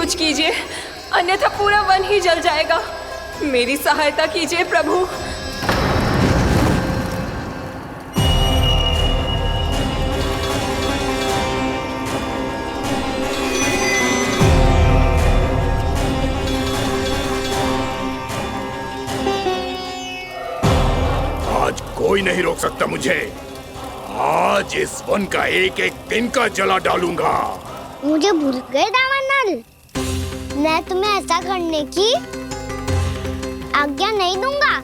कुछ कीजिए, अन्यथा पूरा वन ही जल जाएगा। मेरी सहायता कीजिए प्रभु। आज कोई नहीं रोक सकता मुझे। आज इस वन का एक एक दिन का जला डालूंगा। मुझे भूल गए दावानल, मैं तुम्हें ऐसा करने की आज्ञा नहीं दूंगा।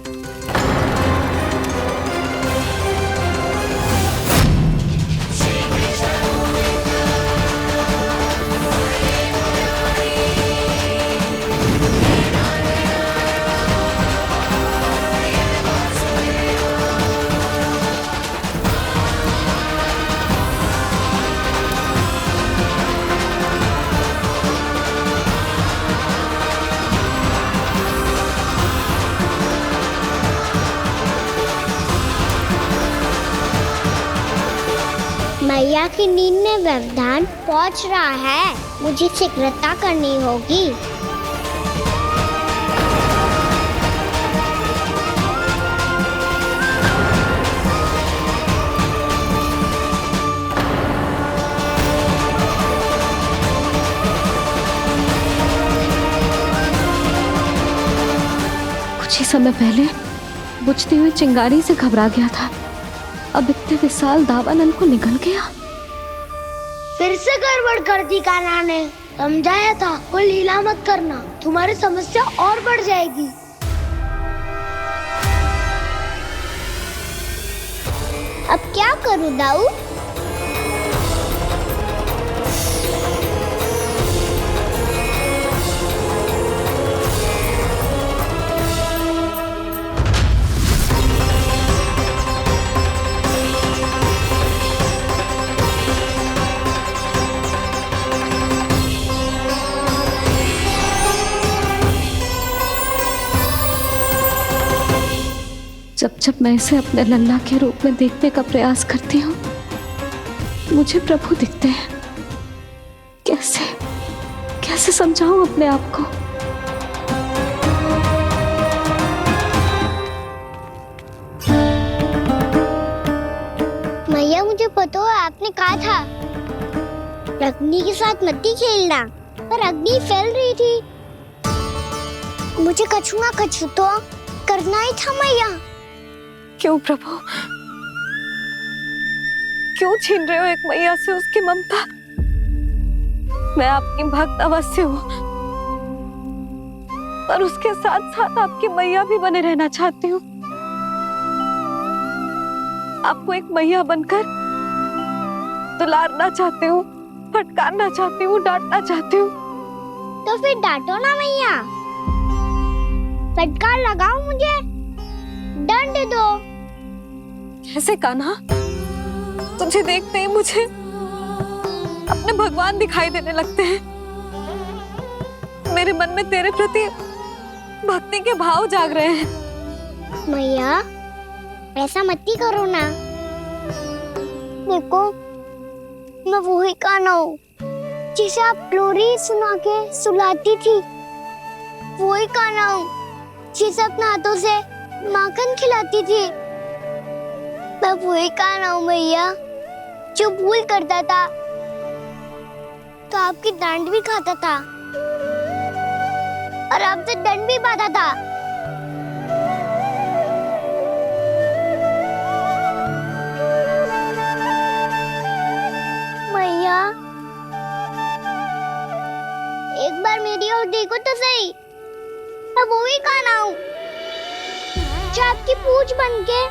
मैया की नींद में व्यवधान पहुंच रहा है, मुझे शीघ्रता करनी होगी। कुछ ही समय पहले बुझती हुई चिंगारी से घबरा गया था, अब इतने विशाल दावानल को निगल गया। फिर से गड़बड़ कर दी कान्हा ने। समझाया था कोई लीला मत करना, तुम्हारी समस्या और बढ़ जाएगी। अब क्या करूं दाऊ? जब जब मैं इसे अपने लल्ला के रूप में देखने का प्रयास करती हूँ, मुझे प्रभु दिखते हैं। कैसे कैसे समझाऊं अपने आप को? मैया मुझे पता है आपने कहा था अग्नि के साथ मत ही खेलना, पर अग्नि फैल रही थी। मुझे कछु ना कछु तो करना ही था मैया। क्यों प्रभु, क्यों छीन रहे हो एक मैया से उसकी ममता? मैं आपकी भक्त अवश्य हूँ, पर उसके साथ साथ आपकी मैया भी बने रहना चाहती हूँ। आपको एक मैया बनकर दुलारना चाहती हूँ, फटकारना चाहती हूँ, डांटना चाहती हूँ। तो फिर डांटो ना मैया, फटकार लगाओ, मुझे दंड दो। कैसे कान्हा? तुझे देखते ही मुझे अपने भगवान दिखाई देने लगते हैं। मेरे मन में तेरे प्रति भक्ति के भाव जाग रहे हैं। मैया ऐसा मत ही करो ना। देखो मैं वही कान्हा हूँ जिसे आप लोरी सुना के सुलाती थी। वही कान्हा हूँ जिसे अपने हाथों से माखन खिलाती थी। मैं वही कान्हा हूँ मैया जो भूल करता था तो आपकी डांट भी खाता था और आपसे दंड भी पाता था। मैया एक बार मेरी ओर देखो तो सही, मैं वही कान्हा हूँ जो आपकी पूछ बनके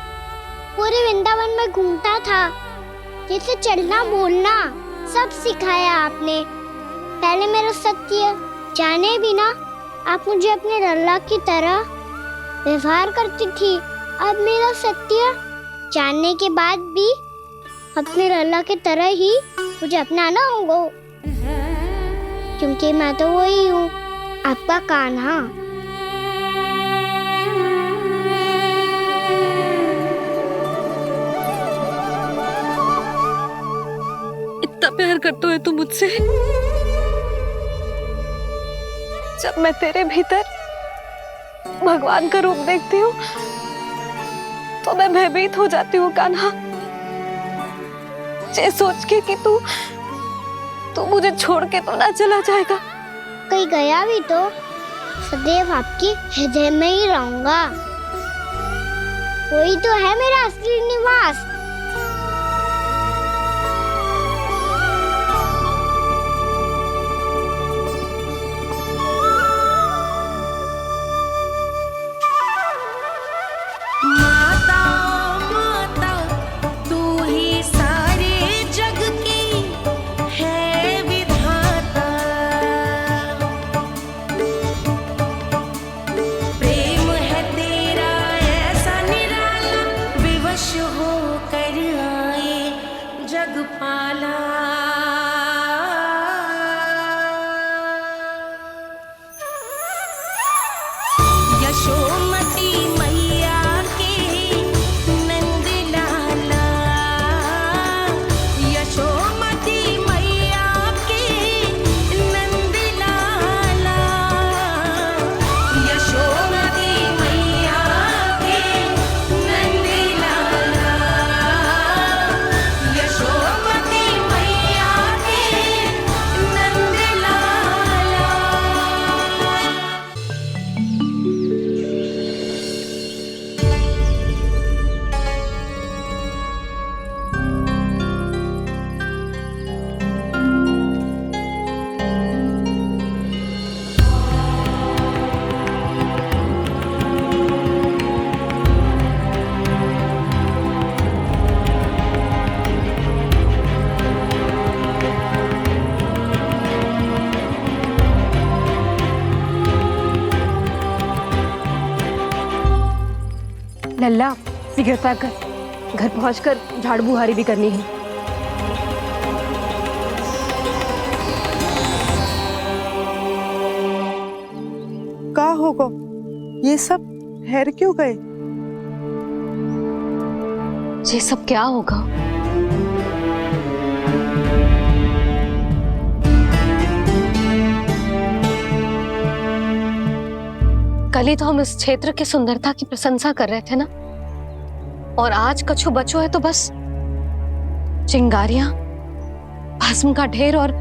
पूरे वृंदावन में घूमता था। जैसे चलना बोलना सब सिखाया आपने। पहले मेरा सत्य जाने बिना आप मुझे अपने लल्ला की तरह व्यवहार करती थी। अब मेरा सत्य जानने के बाद भी अपने लल्ला की तरह ही मुझे अपनाना होगा, क्योंकि मैं तो वही हूँ, आपका कान्हा। इतना प्यार करते हो तुम मुझसे? जब मैं तेरे भीतर भगवान का रूप देखती हूँ तो मैं भयभीत हो जाती हूँ कान्हा, ये सोच के कि तू मुझे छोड़ के तो ना चला जाएगा। कहीं गया भी तो सदैव आपके हृदय में ही रहूंगा। वही तो है मेरा असली निवास। लल्ला सिगरेट पैक कर, घर पहुंचकर झाड़ू बुहारी भी करनी है। का होगा ये सब ठहर क्यों गए? ये सब क्या होगा? कल ही तो हम इस क्षेत्र की सुंदरता की प्रशंसा कर रहे थे ना, और आज कछु बचो है तो बस चिंगारियां, भस्म का ढेर और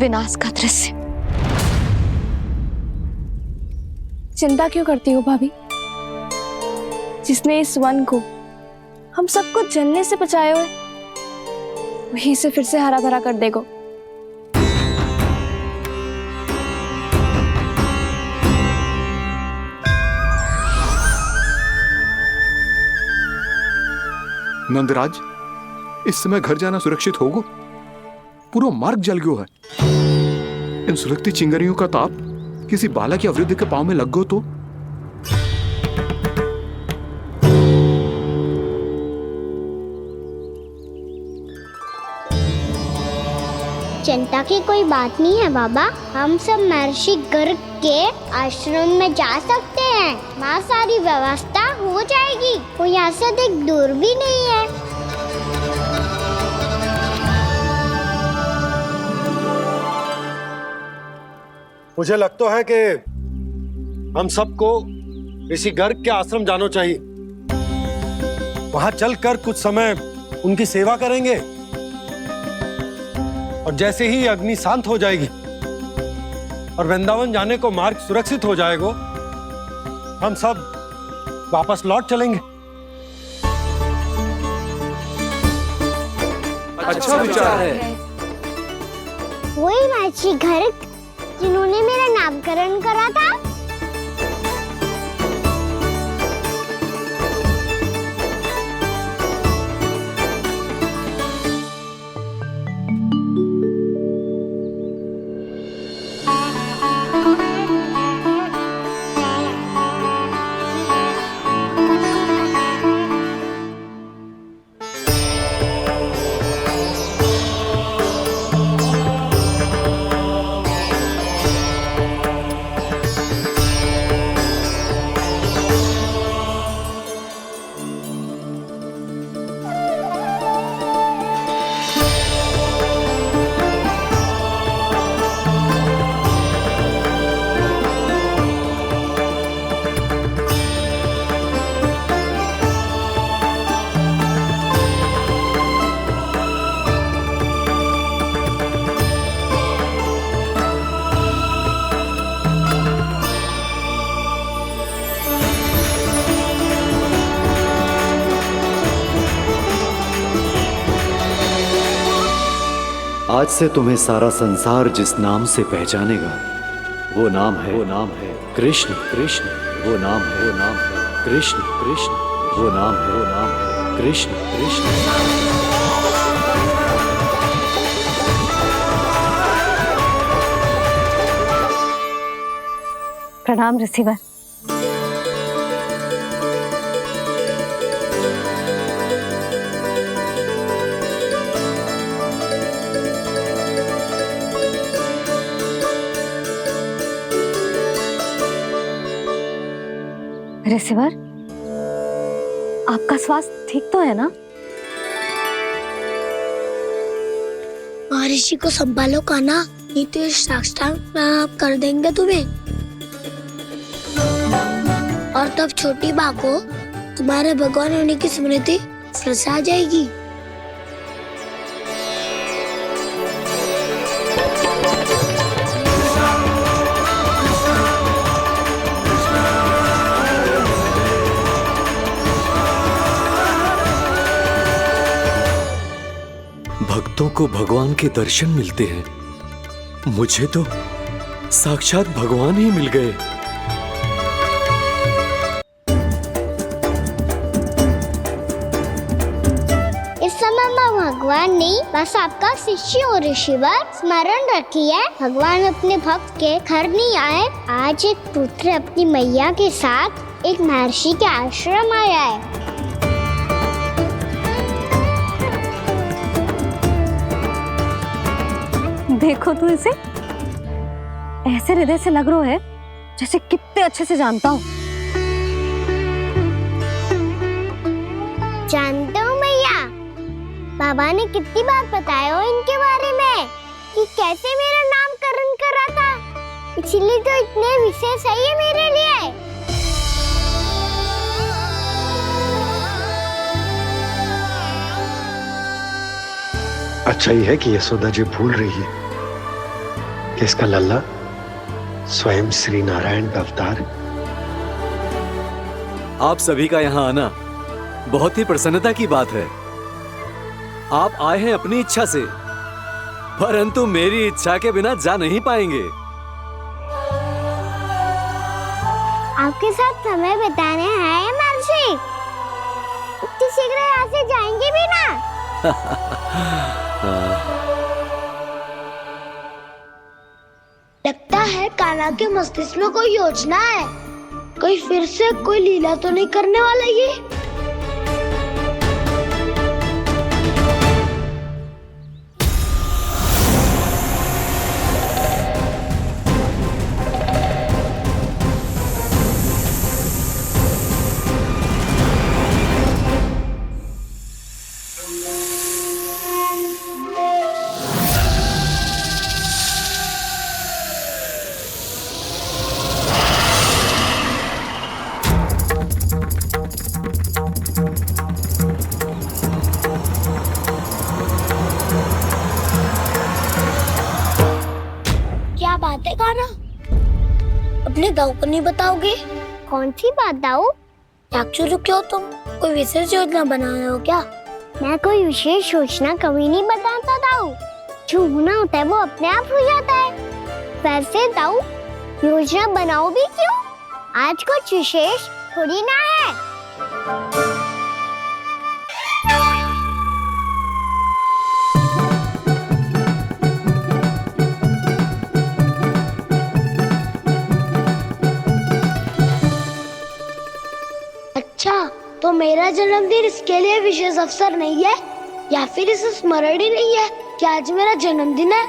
विनाश का दृश्य। चिंता क्यों करती हो भाभी? जिसने इस वन को, हम सबको जलने से बचाए हुए, वही से फिर से हरा भरा कर देगा। नंदराज, इस समय घर जाना सुरक्षित होगा? पूरा मार्ग जल गयो है। इन सुलगती चिंगारियों का ताप किसी बालक या वृद्ध के पांव में लग गो तो? चिंता की कोई बात नहीं है बाबा, हम सब महर्षि गर्ग के आश्रम में जा सकते हैं। वहाँ सारी व्यवस्था हो जाएगी, कोई यहाँ से अधिक दूर भी नहीं है। मुझे लगता है कि हम सबको ऋषि गर्ग के आश्रम जाना चाहिए। वहां चलकर कुछ समय उनकी सेवा करेंगे, और जैसे ही अग्नि शांत हो जाएगी और वृंदावन जाने को मार्ग सुरक्षित हो जाएगा, हम सब वापस लौट चलेंगे। अच्छा विचार है। वही महर्षि गर्ग जिन्होंने मेरा नामकरण करा था। आज से तुम्हें सारा संसार जिस नाम से पहचानेगा वो नाम है कृष्ण। कृष्ण वो नाम है कृष्ण। कृष्ण वो नाम है कृष्ण। कृष्ण। प्रणाम रिसीवर। रिसीवर, आपका स्वास्थ्य ठीक तो है ना? महर्षि को संभालो कान्हा, नहीं तो ये साष्टांग प्रणाम कर देंगे तुम्हें। और तब छोटी बा को तुम्हारे भगवान होने की स्मृति फिर से आ जाएगी। भक्तों को भगवान के दर्शन मिलते हैं, मुझे तो साक्षात भगवान ही मिल गए। इस समय मैं भगवान नहीं, बस आपका शिष्य हूँ ऋषिवर। स्मरण रखिए, भगवान अपने भक्त के घर नहीं आए। आज एक पुत्र अपनी मैया के साथ एक महर्षि के आश्रम आया है। देखो तू इसे, ऐसे हृदय से लग रहा है जैसे कितने अच्छे से जानता हूँ। जानते हो मैया, बाबा ने कितनी बार बताया हो इनके बारे में कि कैसे मेरा नामकरण करा था, इसीलिए तो इतने विशेष है ये मेरे लिए। अच्छा ही है कि यशोदा जी भूल रही है कि इसका लल्ला स्वयं श्री नारायण का अवतार। आप सभी का यहाँ आना बहुत ही प्रसन्नता की बात है। आप आए हैं अपनी इच्छा से, परंतु मेरी इच्छा के बिना जा नहीं पाएंगे। आपके साथ समय बिताने आए महर्षि, इतनी शीघ्र यहाँ से जाएंगे भी ना? लगता है कान्हा के मस्तिष्क में कोई योजना है, कोई फिर से कोई लीला तो नहीं करने वाला ये। क्या बात है कान्हा, अपने दाऊ को नहीं बताओगे? कौन सी बात दाऊ? चाकचूर क्यों तुम? कोई विशेष योजना बना रहे हो क्या? मैं कोई विशेष योजना कभी नहीं बताता दाऊ, जो होना होता है वो अपने आप हो जाता है। वैसे दाऊ, योजना बनाओ भी क्यों? आज कुछ विशेष थोड़ी ना है। अच्छा, तो मेरा जन्मदिन इसके लिए विशेष अवसर नहीं है, या फिर इसे स्मरण ही नहीं है कि आज मेरा जन्मदिन है?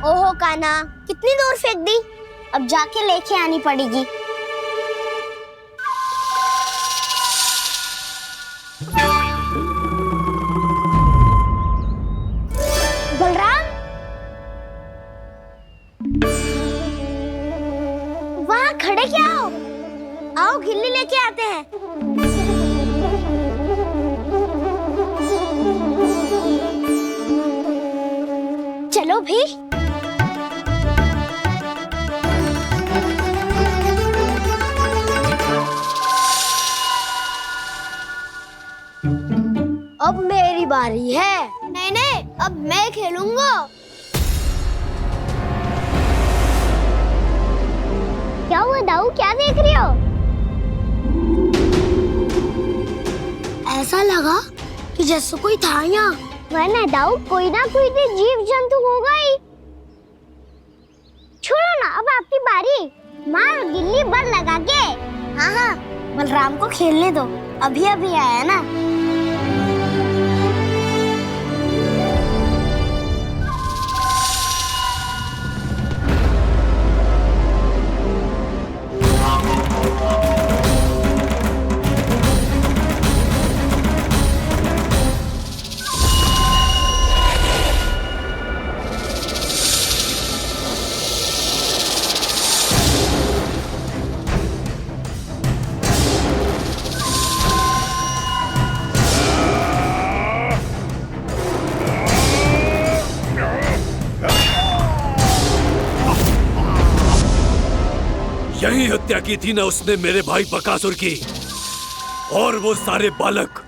ओहो कान्हा, कितनी दूर फेंक दी, अब जाके लेके आनी पड़ेगी। बलराम, वहाँ खड़े क्या हो? आओ गिल्ली लेके आते हैं। चलो भी। अब मेरी बारी है। नहीं नहीं, अब मैं खेलूंगा। क्या हुआ दाऊ, क्या देख रही हो? ऐसा लगा कि जैसे कोई था यहाँ। वरना दाऊ कोई ना कोई तो जीव जंतु होगा ही। छोड़ो ना, अब आपकी बारी। मार गिल्ली बर लगा के। हाँ हाँ, बलराम को खेलने दो, अभी अभी आया ना। यही हत्या की थी ना उसने मेरे भाई बकासुर की, और वो सारे बालक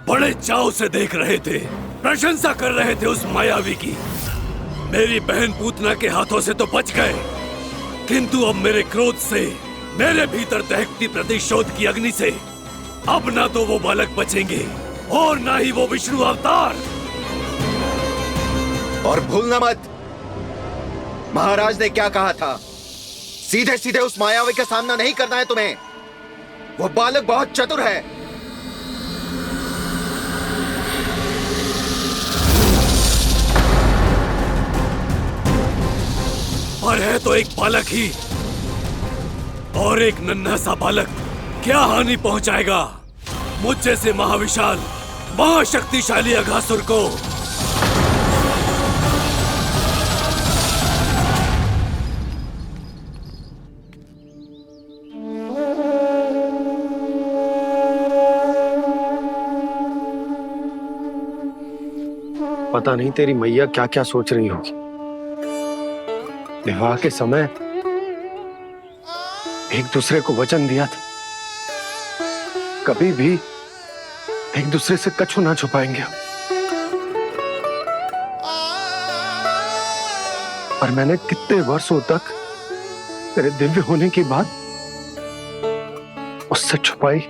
बड़े चाव से देख रहे थे, प्रशंसा कर रहे थे उस मायावी की। मेरी बहन पूतना के हाथों से तो बच गए, किंतु अब मेरे क्रोध से, मेरे भीतर दहकती प्रतिशोध की अग्नि से अब ना तो वो बालक बचेंगे और ना ही वो विष्णु अवतार। और भूलना मत, महाराज ने क्या कहा था, सीधे सीधे उस मायावी का सामना नहीं करना है तुम्हें। वो बालक बहुत चतुर है। पर है तो एक बालक ही, और एक नन्हा सा बालक क्या हानि पहुंचाएगा मुझ जैसे महाविशाल महाशक्तिशाली अघासुर को। पता नहीं तेरी मैया क्या क्या सोच रही होगी। विवाह के समय एक दूसरे को वचन दिया था, कभी भी एक दूसरे से कछु ना छुपाएंगे। पर मैंने कितने वर्षों तक तेरे दिव्य होने की बात उससे छुपाई।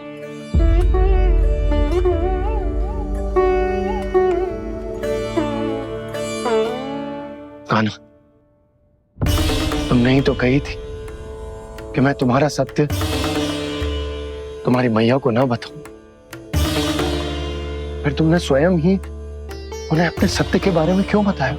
कान्हा, तुमने ही तो कही थी कि मैं तुम्हारा सत्य तुम्हारी मैया को ना बताऊं। फिर तुमने स्वयं ही उन्हें अपने सत्य के बारे में क्यों बताया?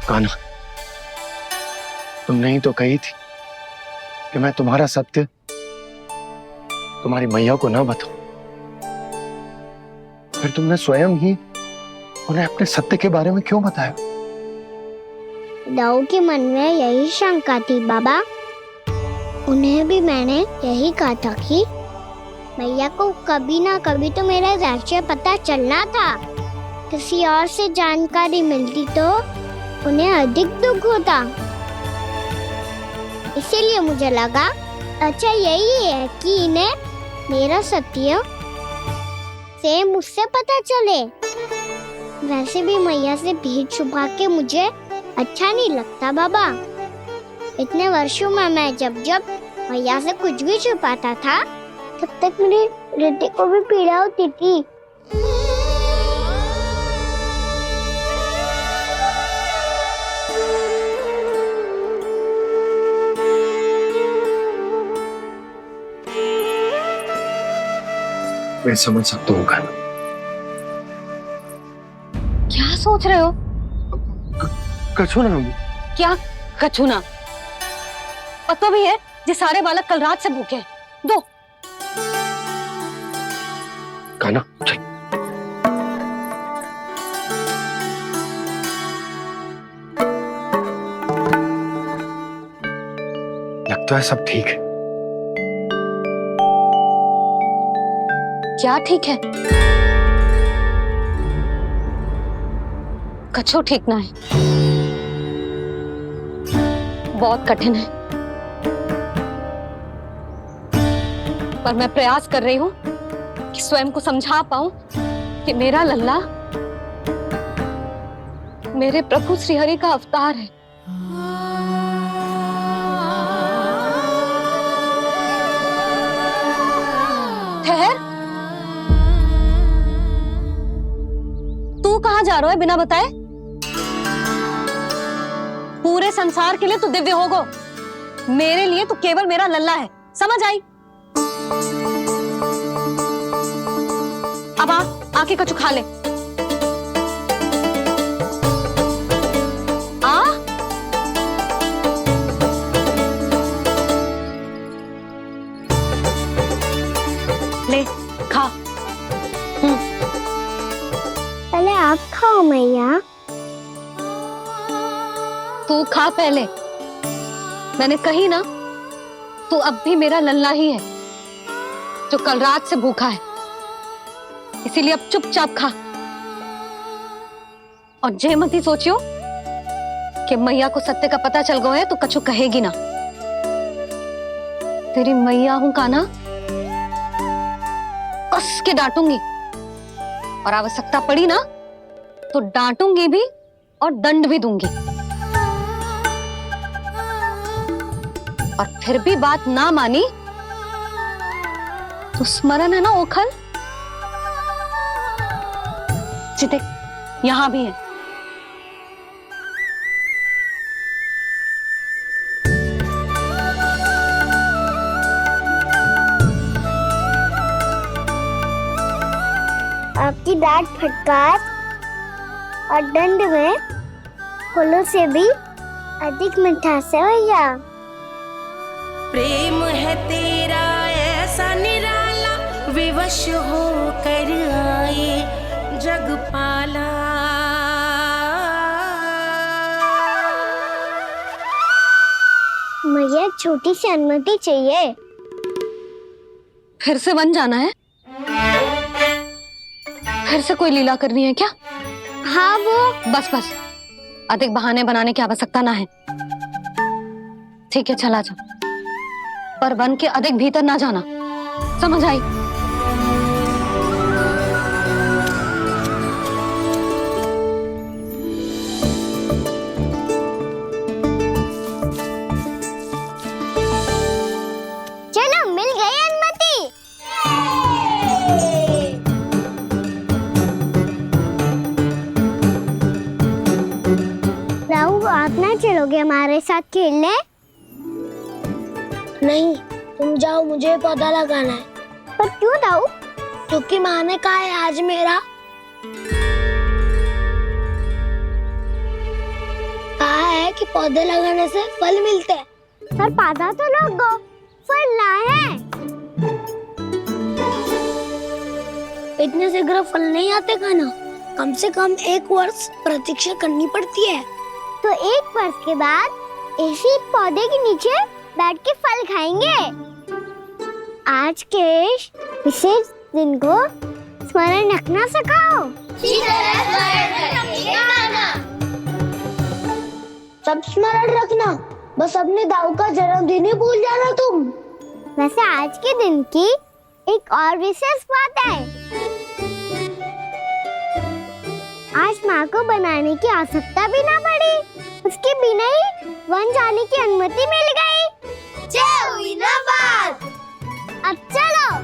कान्हा, तुमने ही तो कही थी कि मैं तुम्हारा सत्य तुम्हारी मैया को ना बताऊं। फिर तुमने स्वयं ही उन्हें अपने सत्य के बारे में क्यों बताया? दाऊ के मन में यही शंका थी बाबा। उन्हें भी मैंने यही कहा था कि मैया को कभी ना कभी तो मेरा रहस्य पता चलना था। किसी और से जानकारी मिलती तो उन्हें अधिक दुख होता। इसीलिए मुझे लगा अच्छा यही है कि इन्हें मेरा सत्य से मुझसे पता चले। वैसे भी मैया से भेद छुपा के मुझे अच्छा नहीं लगता बाबा। इतने वर्षों में मैं जब जब मैया से कुछ भी छुपाता था तब तक मेरे हृदय को भी पीड़ा होती थी। मैं समझ सकता हूँ कान्हा। क्या सोच रहे हो? कछु ना। क्या कछु ना, पता भी है ये सारे बालक कल रात से भूखे हैं। दो खाना चल। लगता है सब ठीक है। क्या ठीक है? कछु ठीक ना है, बहुत कठिन है, पर मैं प्रयास कर रही हूं कि स्वयं को समझा पाऊं कि मेरा लल्ला मेरे प्रभु श्रीहरि का अवतार है। ठहर, तू कहां जा रहा है बिना बताए? पूरे संसार के लिए तू दिव्य होगो, मेरे लिए तू केवल मेरा लल्ला है, समझ आई? अब आके कछु खा ले। आ ले खा। पहले आप खाओ मैया। तू खा पहले, मैंने कही ना, तू अब भी मेरा लल्ला ही है जो कल रात से भूखा है, इसीलिए अब चुपचाप खा। और जे मत ही सोचियो कि मैया को सत्य का पता चल गया है तो कछु कहेगी ना। तेरी मैया हूं कान्हा, कस के डांटूंगी, और आवश्यकता पड़ी ना तो डांटूंगी भी और दंड भी दूंगी। और फिर भी बात ना मानी तो स्मरण है ना ओखल, देख यहां भी है। आपकी डांट फटकार और दंड में फूलों से भी अधिक मिठास है भैया। प्रेम है तेरा ऐसा निराला, विवश हो कर आए जगपाला। मुझे छोटी सी अनुमति चाहिए। फिर से बन जाना है? फिर से कोई लीला करनी है क्या? हाँ वो बस बस, अधिक बहाने बनाने की आवश्यकता ना है। ठीक है चला जा, पर वन के अधिक भीतर ना जाना, समझ आई? चलो मिल गई अनुमति। राहु आप ना चलोगे हमारे साथ खेलने? नहीं, तुम जाओ, मुझे पौधा लगाना है। पर क्यों राहु? क्योंकि माँ ने कहा है आज मेरा कहा है कि पौधे लगाने से फल मिलते हैं। पर पौधा तो लगो, फल ना है। इतने शीघ्र फल नहीं आते खाना, कम से कम 1 वर्ष प्रतीक्षा करनी पड़ती है। तो 1 वर्ष के बाद इसी पौधे के नीचे बैठ के फल खाएंगे। आज के विशेष दिन को स्मरण रखना सिखाओ। सब स्मरण रखना, बस अपने दाऊ का जन्मदिन ही भूल जाना तुम। वैसे आज के दिन की एक और विशेष बात है। आज माँ को बनाने की आवश्यकता भी ना पड़ी, उसके बिना ही वन जाने की अनुमति मिल गई। जय हुई ना बात। अब चलो।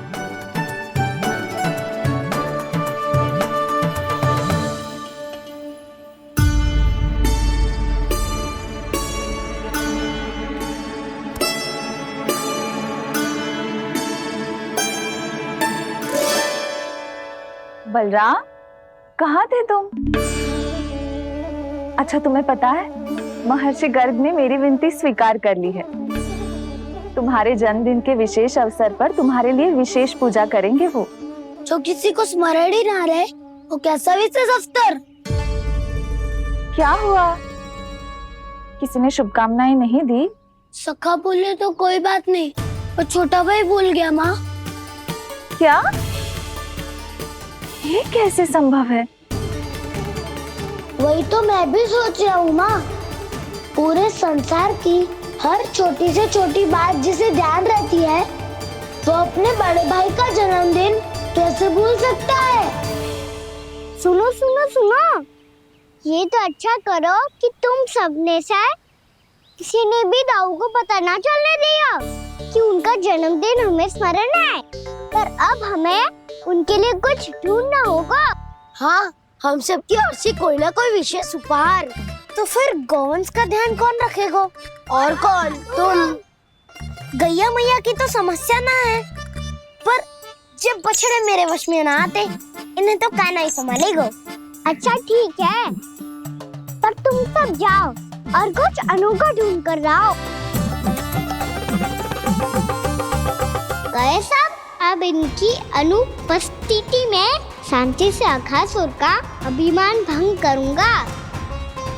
बलराम, कहाँ थे तुम? अच्छा तुम्हें पता है महर्षि गर्ग ने मेरी विनती स्वीकार कर ली है। तुम्हारे जन्मदिन के विशेष अवसर पर तुम्हारे लिए विशेष पूजा करेंगे वो। जो किसी को स्मरण ही ना रहे वो कैसा विशेष अवसर? क्या हुआ, किसी ने शुभकामनाएं नहीं दी? सखा बोले तो कोई बात नहीं, पर छोटा भाई भूल गया माँ। क्या? ये कैसे संभव है? वही तो मैं भी सोच रहा हूँ माँ। पूरे संसार की हर छोटी से छोटी बात जिसे ध्यान रहती है, वो अपने बड़े भाई का जन्मदिन कैसे भूल सकता है? सुनो सुनो सुनो, ये तो अच्छा करो कि तुम सबने से किसी ने भी दाऊ को पता ना चलने दिया कि उनका जन्मदिन हमें स्मरण है। पर अब हमें उनके लिए कुछ ढूंढना होगा। हाँ, हम सबकी ओर से कोई ना कोई विशेष उपहार। तो फिर गौवंश का ध्यान कौन रखेगा? और कौन? तुम। गैया मैया की तो समस्या ना है, पर जब बछड़े मेरे वश में ना आते, इन्हें तो कान्हा ही संभालेगा। अच्छा ठीक है, पर तुम सब जाओ और कुछ अनोखा ढूंढ कर लाओ। गए सब? अब इनकी अनुपस्थिति में शांति से अघासुर का अभिमान भंग करूंगा।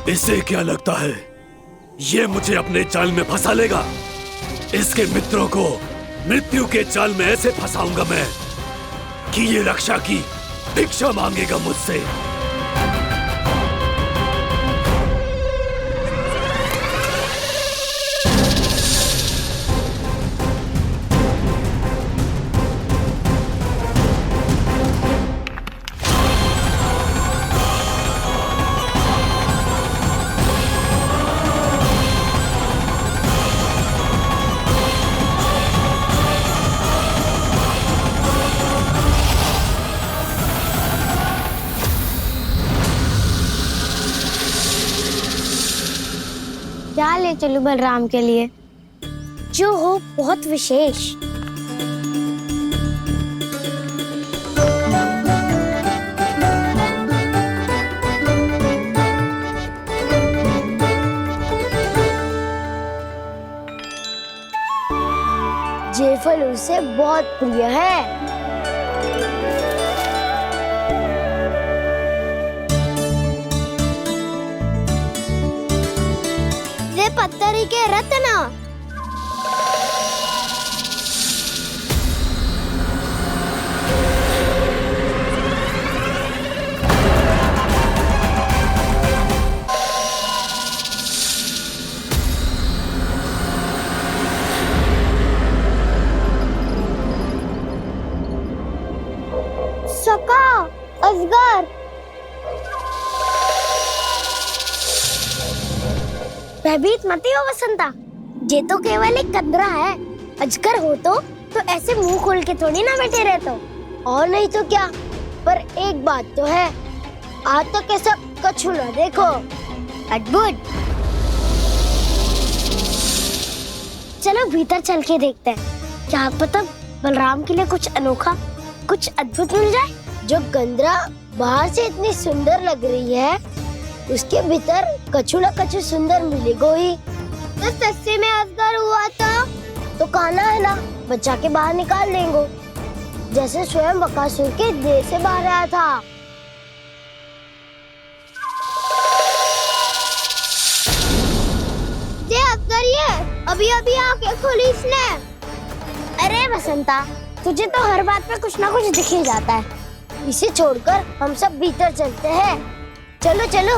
इसे क्या लगता है ये मुझे अपने जाल में फंसा लेगा? इसके मित्रों को मृत्यु के जाल में ऐसे फंसाऊंगा मैं कि ये रक्षा की भिक्षा मांगेगा मुझसे। क्या ले चलूं बलराम के लिए जो हो बहुत विशेष? ये फल उसे बहुत प्रिय है। पत्थरी के रत्न। सका, अजगर। भयभीत मत हो वसंता, ये तो केवल एक कंदरा है। अजगर हो तो ऐसे मुंह खोल के थोड़ी ना बैठे रहते। और नहीं तो क्या, पर एक बात तो है, आज तक ऐसा कछु ना देखो। अद्भुत। चलो भीतर चल के देखते हैं, क्या पता बलराम के लिए कुछ अनोखा, कुछ अद्भुत मिल जाए। जो कंदरा बाहर से इतनी सुंदर लग रही है, उसके भीतर कछु न कछु सुंदर मिलेगा ही। तो सस्ते में अजगर हुआ तो कान्हा है ना, बच्चा के बाहर निकाल देंगे, जैसे स्वयं बकासुर के देह से बाहर आया था। ये अजगर ये अभी अभी आंखें खोली इसने। अरे बसंता, तुझे तो हर बात पे कुछ ना कुछ दिख ही जाता है। इसे छोड़कर हम सब भीतर चलते हैं। चलो चलो।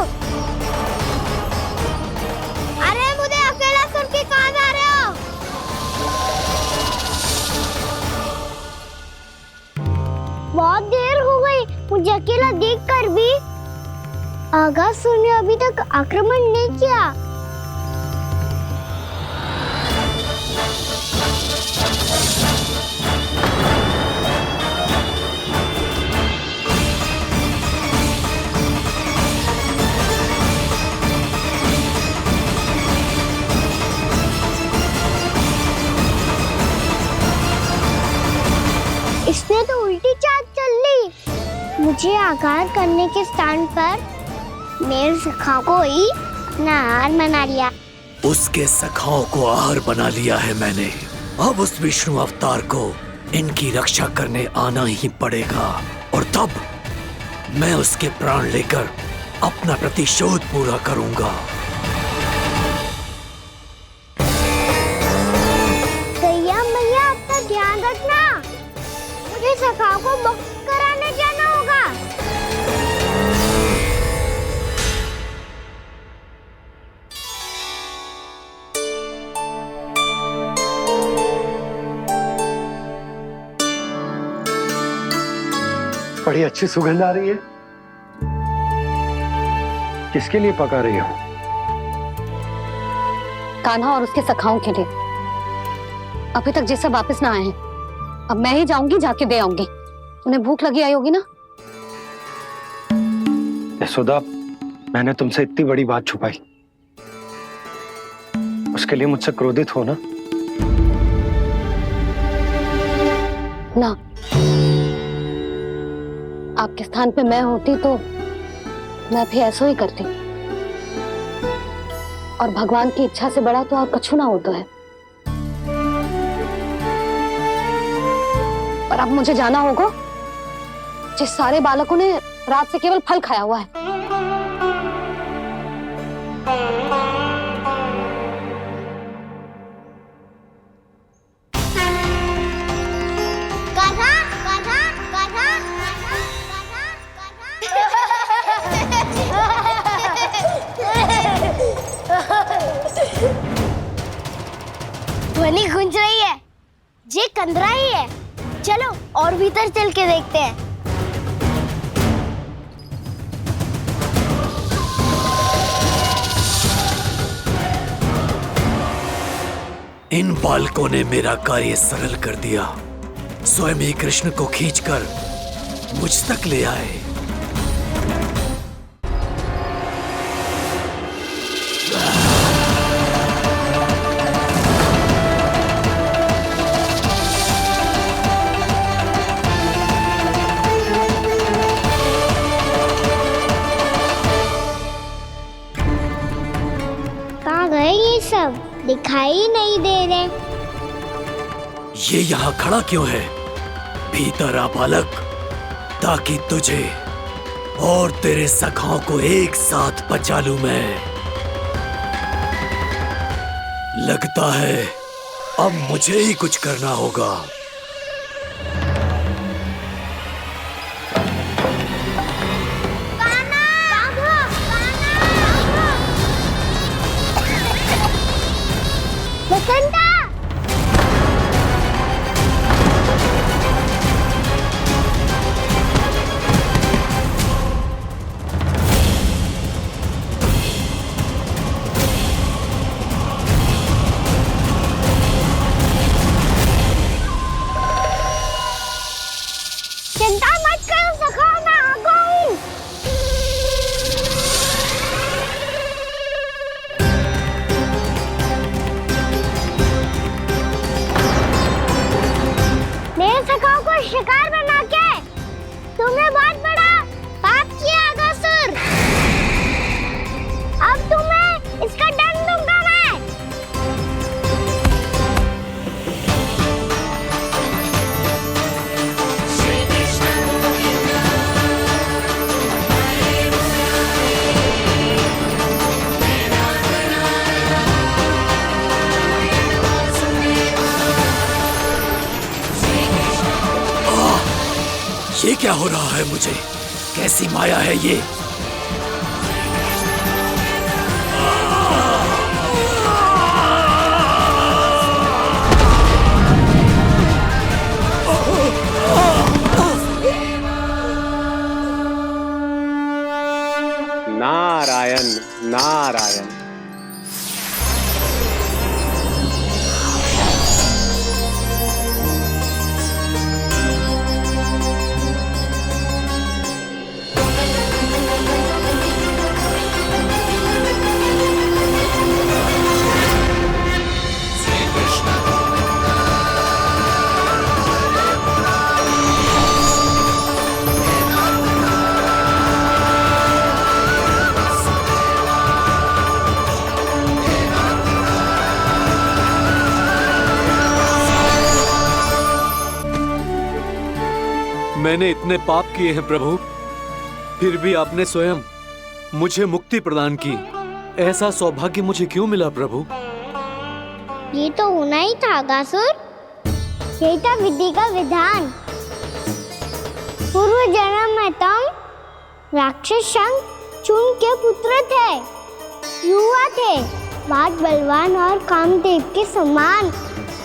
अरे मुझे अकेला सुन के कहाँ जा रहे हो? बहुत देर हो गई मुझे अकेला देखकर भी। अघासुर ने अभी तक आक्रमण नहीं किया। इसने तो उल्टी चाल चल ली। मुझे आघात करने के स्थान पर मेरे सखा को ही अपना हार मना लिया। उसके सखाओं को आहार बना लिया है मैंने। अब उस विष्णु अवतार को इनकी रक्षा करने आना ही पड़ेगा, और तब मैं उसके प्राण लेकर अपना प्रतिशोध पूरा करूंगा। गैया मैया अपना ध्यान रखना, मुझे सखा को मुक्त कराने जाना होगा। बड़ी अच्छी सुगंध आ रही है। किसके लिए पका रही हो? कान्हा और उसके सखाओं के लिए। अभी तक जैसा वापस ना आए हैं, अब मैं ही जाऊंगी, जाके दे आऊंगी। उन्हें भूख लगी आई होगी ना। यशोदा, मैंने तुमसे इतनी बड़ी बात छुपाई, उसके लिए मुझसे क्रोधित हो ना? ना, आपके स्थान पे मैं होती तो मैं भी ऐसा ही करती, और भगवान की इच्छा से बड़ा तो और कछु ना होता है। और अब मुझे जाना होगा, जिस सारे बालकों ने रात से केवल फल खाया हुआ है। ध्वनि गूंज रही है, जे कंदरा ही है। चलो और भीतर चल के देखते हैं। इन बालकों ने मेरा कार्य सरल कर दिया। स्वयं ही कृष्ण को खींचकर मुझ तक ले आए। कहाँ गए ये सब? दिखाई नहीं दे रहे। ये यहाँ खड़ा क्यों है? भीतर आ बालक, ताकि तुझे और तेरे सखाओं को एक साथ बचा लूं मैं। लगता है अब मुझे ही कुछ करना होगा। बसंता! चिंता मत करो सखा, मैं आ गई। मेरे सखाओं को शिकार बना के तुमने बहुत बड़ा पाप किया अगासुर। अब तुम्हें इसका दंड दूंगा मैं। ये क्या हो रहा है मुझे? कैसी माया है ये? नारायण नारायण। इतने पाप किए हैं प्रभु, फिर भी आपने स्वयं मुझे मुक्ति प्रदान की। ऐसा सौभाग्य मुझे क्यों मिला प्रभु? ये तो होना ही था अगासुर। यही था विधि का विधान। पूर्व जन्म में तुम राक्षस शंखचूड़ के पुत्र थे, युवा थे, बहुत बलवान और कामदेव के समान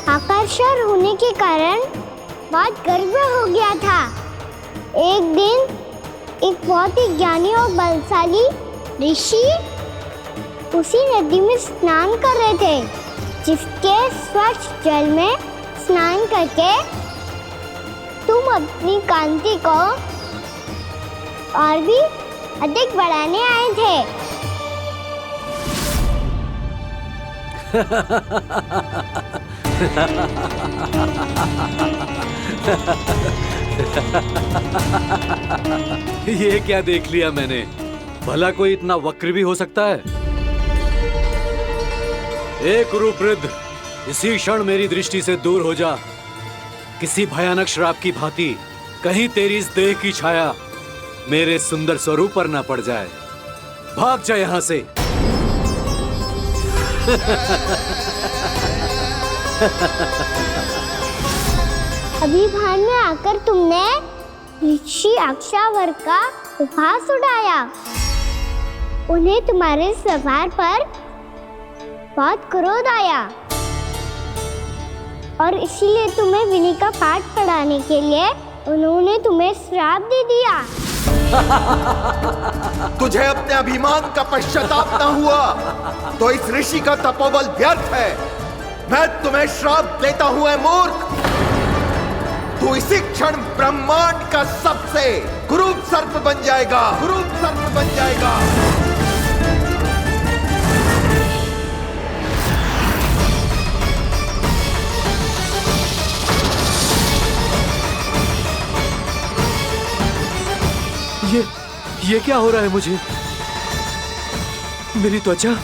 आकर्षण होने के कारण बहुत गर्व हो गया था। एक दिन एक बहुत ही ज्ञानी और बलशाली ऋषि उसी नदी में स्नान कर रहे थे, जिसके स्वच्छ जल में स्नान करके तुम अपनी कांति को और भी अधिक बढ़ाने आए थे। ये क्या देख लिया मैंने? भला कोई इतना वक्र भी हो सकता है? एक रूपवृद्ध, इसी क्षण मेरी दृष्टि से दूर हो जा। किसी भयानक श्राप की भांति कहीं तेरी इस देह की छाया मेरे सुंदर स्वरूप पर ना पड़ जाए। भाग जा यहां से। अभी भान में आकर तुमने ऋषि अक्षावर का उपहास उड़ाया। उन्हें तुम्हारे स्वभाव पर बहुत क्रोध आया और इसीलिए तुम्हें विधि का पाठ पढ़ाने के लिए उन्होंने तुम्हें श्राप दे दिया। तुझे अपने अभिमान का पश्चाताप न हुआ तो इस ऋषि का तपोबल व्यर्थ है। मैं तुम्हें श्राप देता हूं, मूर्ख। तू इसी क्षण ब्रह्मांड का सबसे कुरूप सर्प बन जाएगा, कुरूप सर्प बन जाएगा। ये क्या हो रहा है मुझे? मेरी त्वचा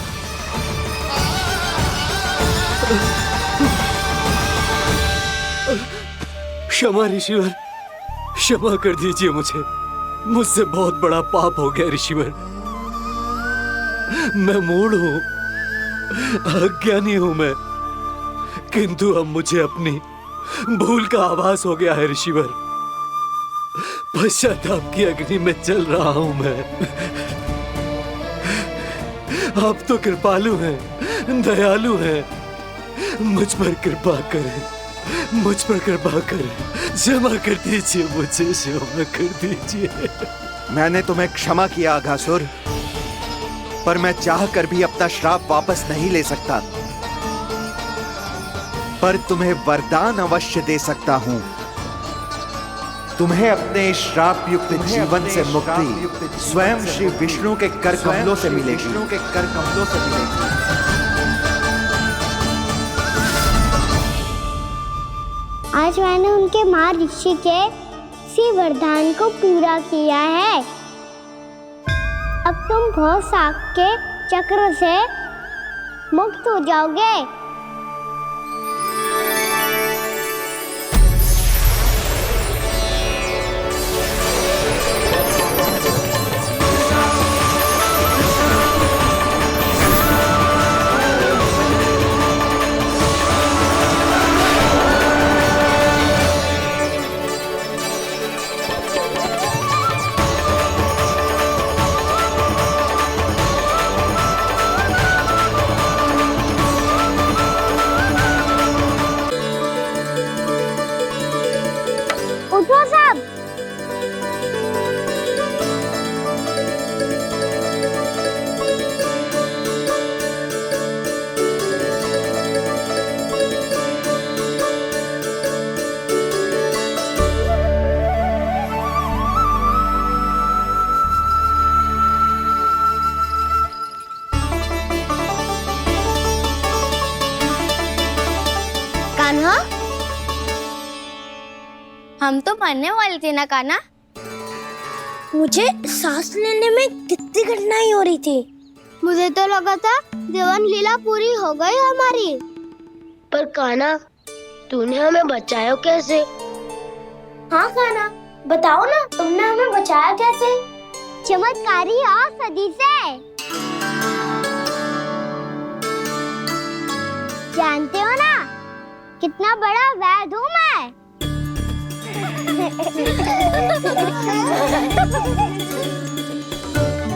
क्षमा ऋषिवर, क्षमा कर दीजिए मुझे। मुझसे बहुत बड़ा पाप हो गया ऋषिवर। मैं मूढ़ हूं, अज्ञानी हूं मैं, किंतु अब मुझे अपनी भूल का आभास हो गया है ऋषिवर। पश्चाताप की अग्नि में जल रहा हूं मैं। आप तो कृपालु हैं, दयालु हैं। मुझ पर कृपा करें, मुझ पर कृपा करें। क्षमा कर दीजिए मुझे, क्षमा कर दीजिए। मैंने तुम्हें क्षमा किया अघासुर, पर मैं चाहकर भी अपना श्राप वापस नहीं ले सकता। पर तुम्हें वरदान अवश्य दे सकता हूं। तुम्हें अपने श्राप युक्त जीवन से मुक्ति स्वयं श्री विष्णु के कर कमलों से मिलेगी, विष्णु के कर कमलों से मिलेगी। आज मैंने उनके महर्षि के इसी वरदान को पूरा किया है। अब तुम भव साग के चक्र से मुक्त हो जाओगे। उठो सब। कान्हा, हम तो मरने वाले थे ना कान्हा। मुझे सांस लेने में कितनी कठिनाई हो रही थी। मुझे तो लगा था जीवन लीला पूरी हो गई हमारी। पर कान्हा, तूने हमें बचाया कैसे? हाँ कान्हा, बताओ ना, तुमने हमें बचाया कैसे? चमत्कारी और सदी से। जानते हो ना कितना बड़ा वैद हूँ मैं।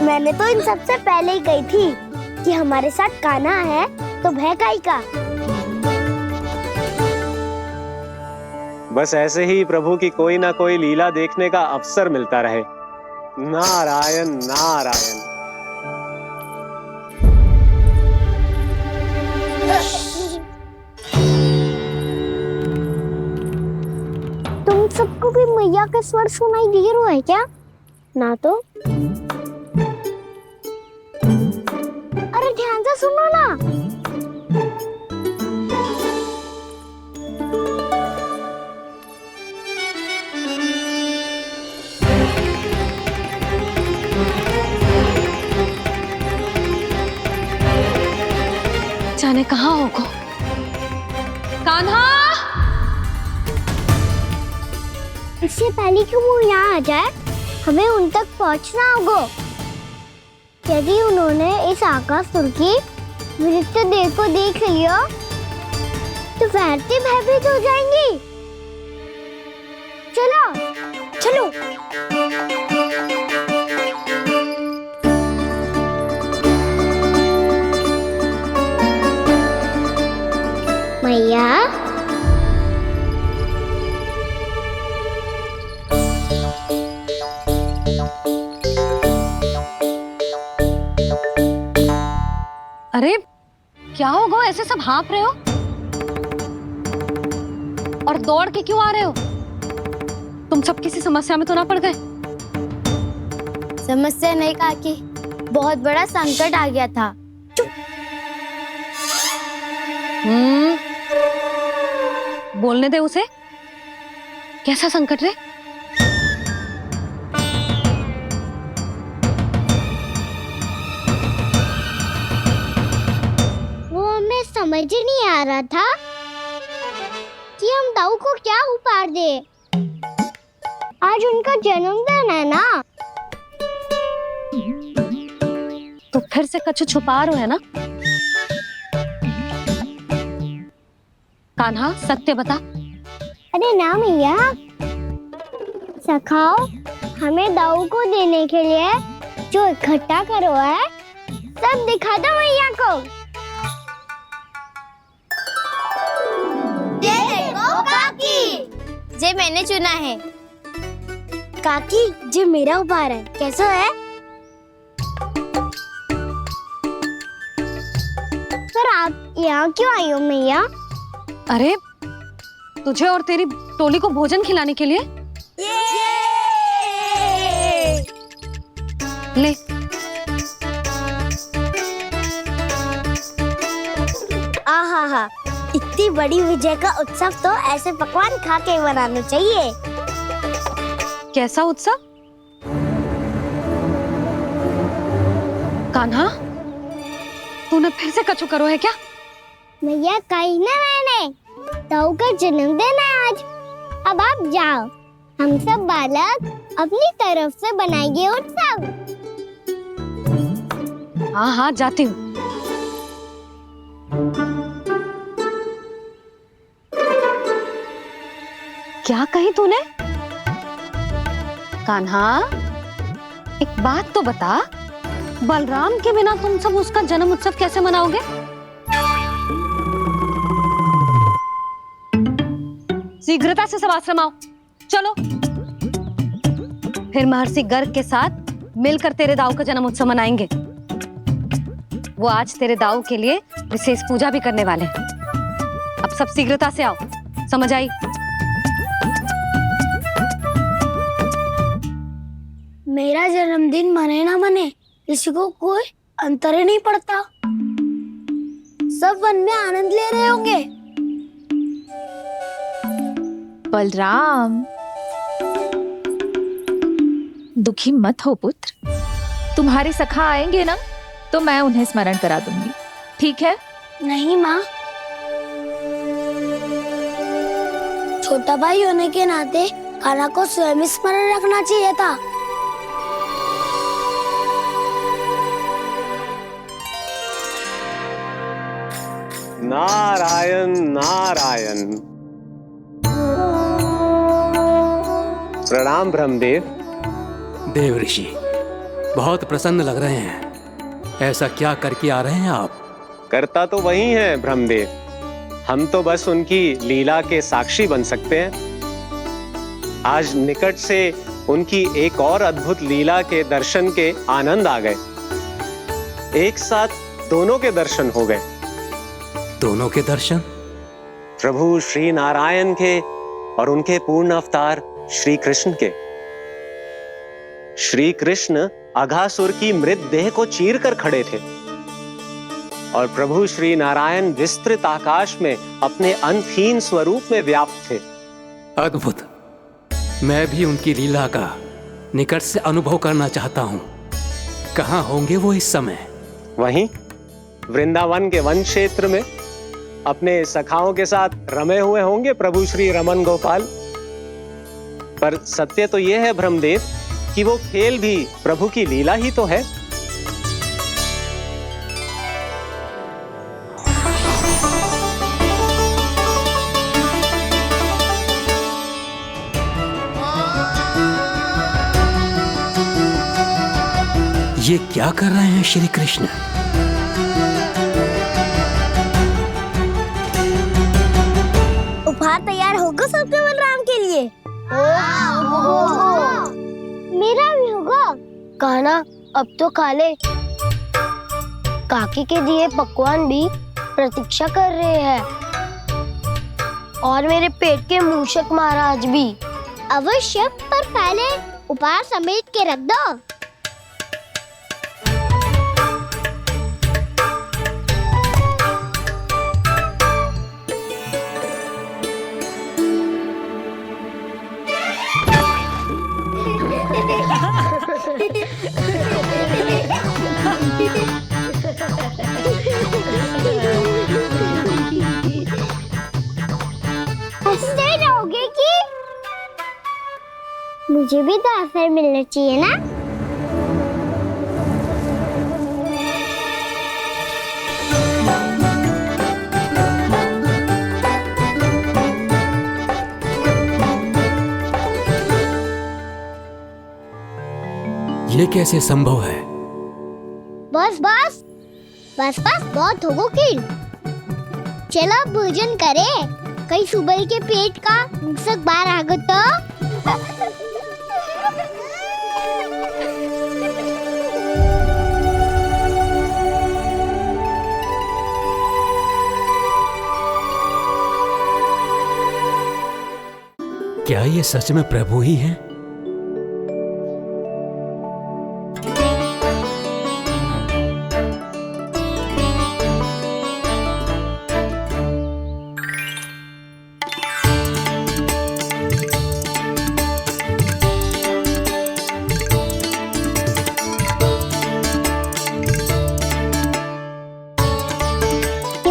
मैंने तो इन सबसे पहले ही कही थी कि हमारे साथ कान्हा है तो भय काई का। बस ऐसे ही प्रभु की कोई ना कोई लीला देखने का अवसर मिलता रहे। नारायण नारायण। तुम सबको भी मैया के स्वर सुनाई दे रहा है क्या? ना तो। अरे ध्यान से सुनो ना। जाने कहाँ होगो? कान्हा! इससे पहले कि वो यहाँ आ जाए, हमें उन तक पहुँचना होगा। यदि उन्होंने इस आकासुर की नृत्य देह को देख लिया, तो वैरती भयभीत हो जाएंगी। चलो, चलो। मैया, अरे क्या होगा, ऐसे सब हाँफ रहे हो और दौड़ के क्यों आ रहे हो? तुम सब किसी समस्या में तो ना पड़ गए? समस्या नहीं काकी, बहुत बड़ा संकट आ गया था। बोलने दे उसे। कैसा संकट रे? वो हमें समझ ही नहीं आ रहा था कि हम दाऊ को क्या उपहार दे। आज उनका जन्मदिन है ना। तो फिर से कछु छुपा रहे हो है ना? कान्हा सत्य बता। अरे ना मैया, सखाओ हमें दाऊ को देने के लिए जो इकट्ठा करो है सब दिखा दो मैया को। ये देखो काकी, जे मैंने चुना है। काकी, जे मेरा उपहार है, कैसा है? पर आप यहाँ क्यों आई हो मैया? अरे तुझे और तेरी टोली को भोजन खिलाने के लिए। ले। आहा, इतनी बड़ी विजय का उत्सव तो ऐसे पकवान खा के मनाना चाहिए। कैसा उत्सव? कान्हा, तूने फिर से कछु करो है क्या? भैया कही ना मैंने, दाऊ का जन्मदिन है आज। अब आप जाओ, हम सब बालक अपनी तरफ से बनाएंगे उत्सव। हाँ हाँ जाती हूँ। क्या कही तूने? कान्हा, एक बात तो बता, बलराम के बिना तुम सब उसका जन्म उत्सव कैसे मनाओगे? शीघ्रता से सब आश्रम आओ, चलो। फिर महर्षि गर्ग के साथ मिलकर तेरे दाऊ का जन्म उत्सव मनाएंगे। वो आज तेरे दाऊ के लिए विशेष पूजा भी करने वाले हैं। अब सब शीघ्रता से आओ, समझ आई? मेरा जन्मदिन मने ना मने, किसी को कोई अंतर ही नहीं पड़ता। सब वन में आनंद ले रहे होंगे। बलराम, दुखी मत हो पुत्र। तुम्हारे सखा आएंगे ना, तो मैं उन्हें स्मरण करा दूंगी, ठीक है? नहीं माँ, छोटा भाई होने के नाते कान्हा को स्वयं स्मरण रखना चाहिए था। नारायण नारायण। प्रणाम ब्रह्मदेव। देव ऋषि, बहुत प्रसन्न लग रहे हैं। ऐसा क्या करके आ रहे हैं आप? करता तो वही है ब्रह्मदेव, हम तो बस उनकी लीला के साक्षी बन सकते हैं। आज निकट से उनकी एक और अद्भुत लीला के दर्शन के आनंद आ गए। एक साथ दोनों के दर्शन हो गए। दोनों के दर्शन? प्रभु श्री नारायण के और उनके पूर्ण अवतार श्री कृष्ण के। श्री कृष्ण अघासुर की मृत देह को चीर कर खड़े थे और प्रभु श्री नारायण विस्तृत आकाश में अपने अंतहीन स्वरूप में व्याप्त थे। अद्भुत। मैं भी उनकी लीला का निकट से अनुभव करना चाहता हूँ। कहाँ होंगे वो इस समय? वहीं वृंदावन के वन क्षेत्र में अपने सखाओं के साथ रमे हुए होंगे प्रभु श्री रमन गोपाल। पर सत्य तो यह है ब्रह्मदेव कि वो खेल भी प्रभु की लीला ही तो है। ये क्या कर रहे हैं श्री कृष्ण? उपहार तैयार होगा सबके बलराम के लिए? मेरा भी होगा। कान्हा अब तो खा ले। काकी के दिए पकवान भी प्रतीक्षा कर रहे हैं और मेरे पेट के मूषक महाराज भी। अवश्य, पर पहले उपहार समेट के रख दो। हंसते रहोगे कि? मुझे भी तो अवसर मिलना चाहिए ना। ये कैसे संभव है? बस बस बस बस बहुत हो गई। चलो भोजन करें। कहीं सुबह के पेट का मूषक बाहर आ गया तो। क्या ये सच में प्रभु ही हैं?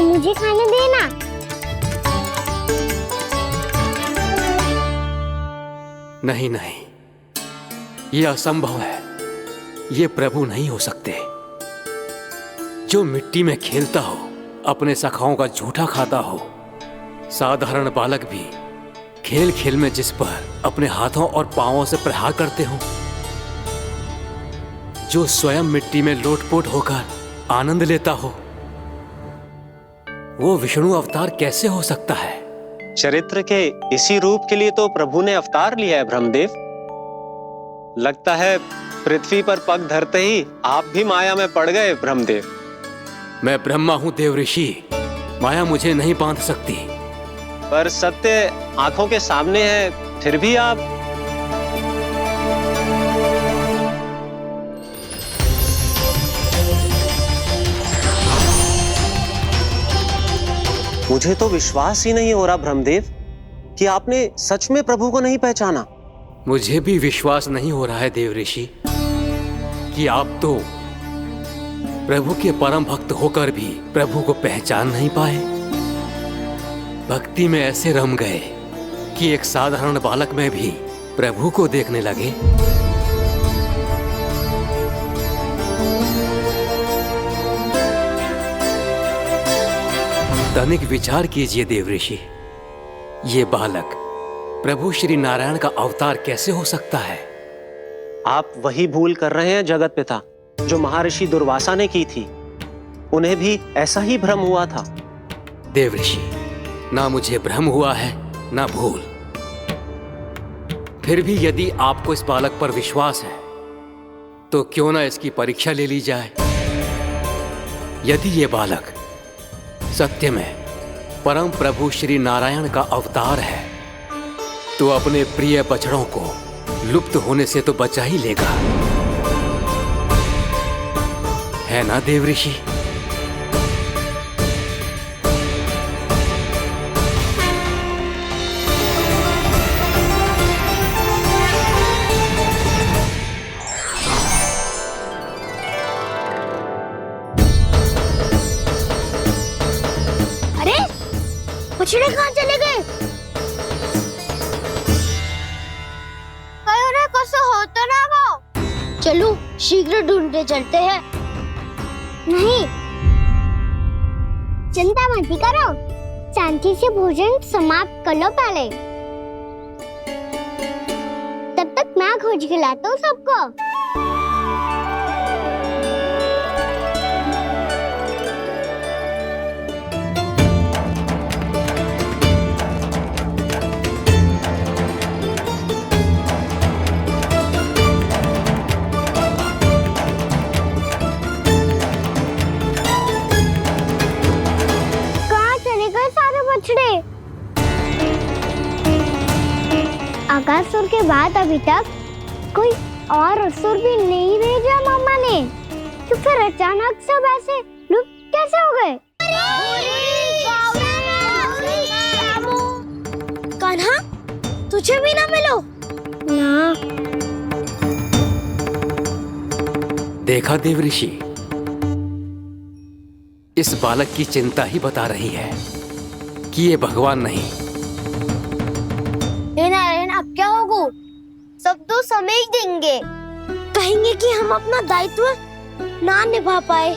मुझे खाने देना। नहीं नहीं, ये असंभव है। ये प्रभु नहीं हो सकते। जो मिट्टी में खेलता हो, अपने सखाओं का झूठा खाता हो, साधारण बालक भी खेल खेल में जिस पर अपने हाथों और पांवों से प्रहार करते हो, जो स्वयं मिट्टी में लोटपोट होकर आनंद लेता हो, वो विष्णु अवतार कैसे हो सकता है? चरित्र के इसी रूप के लिए तो प्रभु ने अवतार लिया है ब्रह्मदेव। लगता है पृथ्वी पर पग धरते ही आप भी माया में पड़ गए ब्रह्मदेव। मैं ब्रह्मा हूं देव ऋषि, माया मुझे नहीं बांध सकती। पर सत्य आंखों के सामने है, फिर भी आप। मुझे तो विश्वास ही नहीं हो रहा ब्रह्मदेव कि आपने सच में प्रभु को नहीं पहचाना। मुझे भी विश्वास नहीं हो रहा है देव ऋषि कि आप तो प्रभु के परम भक्त होकर भी प्रभु को पहचान नहीं पाए। भक्ति में ऐसे रम गए कि एक साधारण बालक में भी प्रभु को देखने लगे। तनिक विचार कीजिए देवऋषि, ये बालक प्रभु श्री नारायण का अवतार कैसे हो सकता है? आप वही भूल कर रहे हैं जगत पिता जो महर्षि दुर्वासा ने की थी। उन्हें भी ऐसा ही भ्रम हुआ था। देवऋषि, ना मुझे भ्रम हुआ है ना भूल। फिर भी यदि आपको इस बालक पर विश्वास है तो क्यों ना इसकी परीक्षा ले ली जाए। यदि ये बालक सत्य में परम प्रभु श्री नारायण का अवतार है तो अपने प्रिय बछड़ों को लुप्त होने से तो बचा ही लेगा, है ना देवऋषि? बछड़े कहाँ चले गए? कैसे हो तो ना वो? चलो शीघ्र ढूंढते चलते हैं। नहीं, चिंता मत करो, शांति से भोजन समाप्त कर लो पहले। तब तक मैं खोज के लाता हूँ सबको। आकासुर के बाद अभी तक कोई और असुर भी नहीं भेजा मामा ने, तो फिर अचानक सब ऐसे लुप्त कैसे हो गए? कान्हा, तुझे भी ना मिलो ना। देखा देवऋषि, इस बालक की चिंता ही बता रही है कि ये भगवान नहीं। नारायण, अब क्या होगा? सब तो समझ देंगे, कहेंगे कि हम अपना दायित्व ना निभा पाए।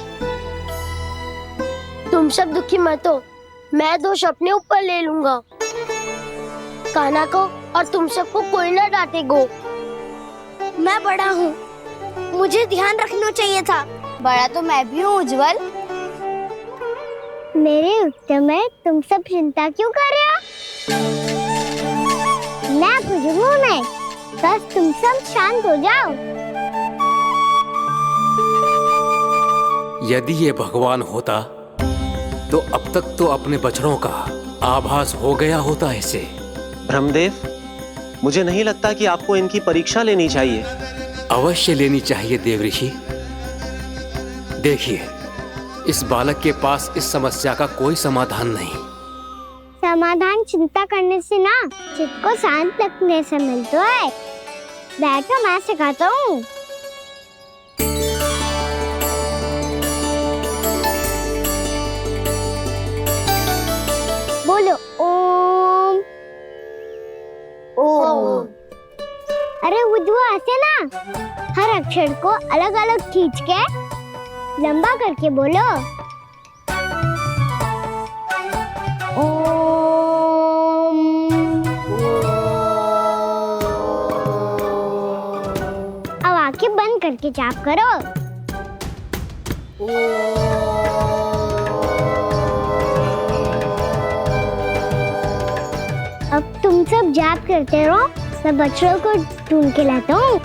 तुम सब दुखी मत हो, मैं दोष अपने ऊपर ले लूंगा। कान्हा को और तुम सबको कोई ना डांटेगो। मैं बड़ा हूँ, मुझे ध्यान रखना चाहिए था। बड़ा तो मैं भी हूँ उज्जवल। मेरे उत्तर में तुम सब चिंता क्यों कर रहे हो? मैं कुछ हूँ नहीं, बस तुम सब शांत हो जाओ। यदि ये भगवान होता तो अब तक तो अपने बछड़ों का आभास हो गया होता इसे। ब्रह्मदेव, मुझे नहीं लगता कि आपको इनकी परीक्षा लेनी चाहिए। अवश्य लेनी चाहिए देवऋषि। देखिए, इस बालक के पास इस समस्या का कोई समाधान नहीं। समाधान चिंता करने से ना, चित्त को शांत रखने से मिलता है। बैठो, मैं सिखाता हूँ। बोलो ओम। ओम। अरे उद्वा, ऐसे ना हर अक्षर को अलग अलग खींच के लंबा करके बोलो। अब आंखें बंद करके जाप करो। अब तुम सब जाप करते रहो, मैं बच्चों को ढूंढ के लाता हूँ।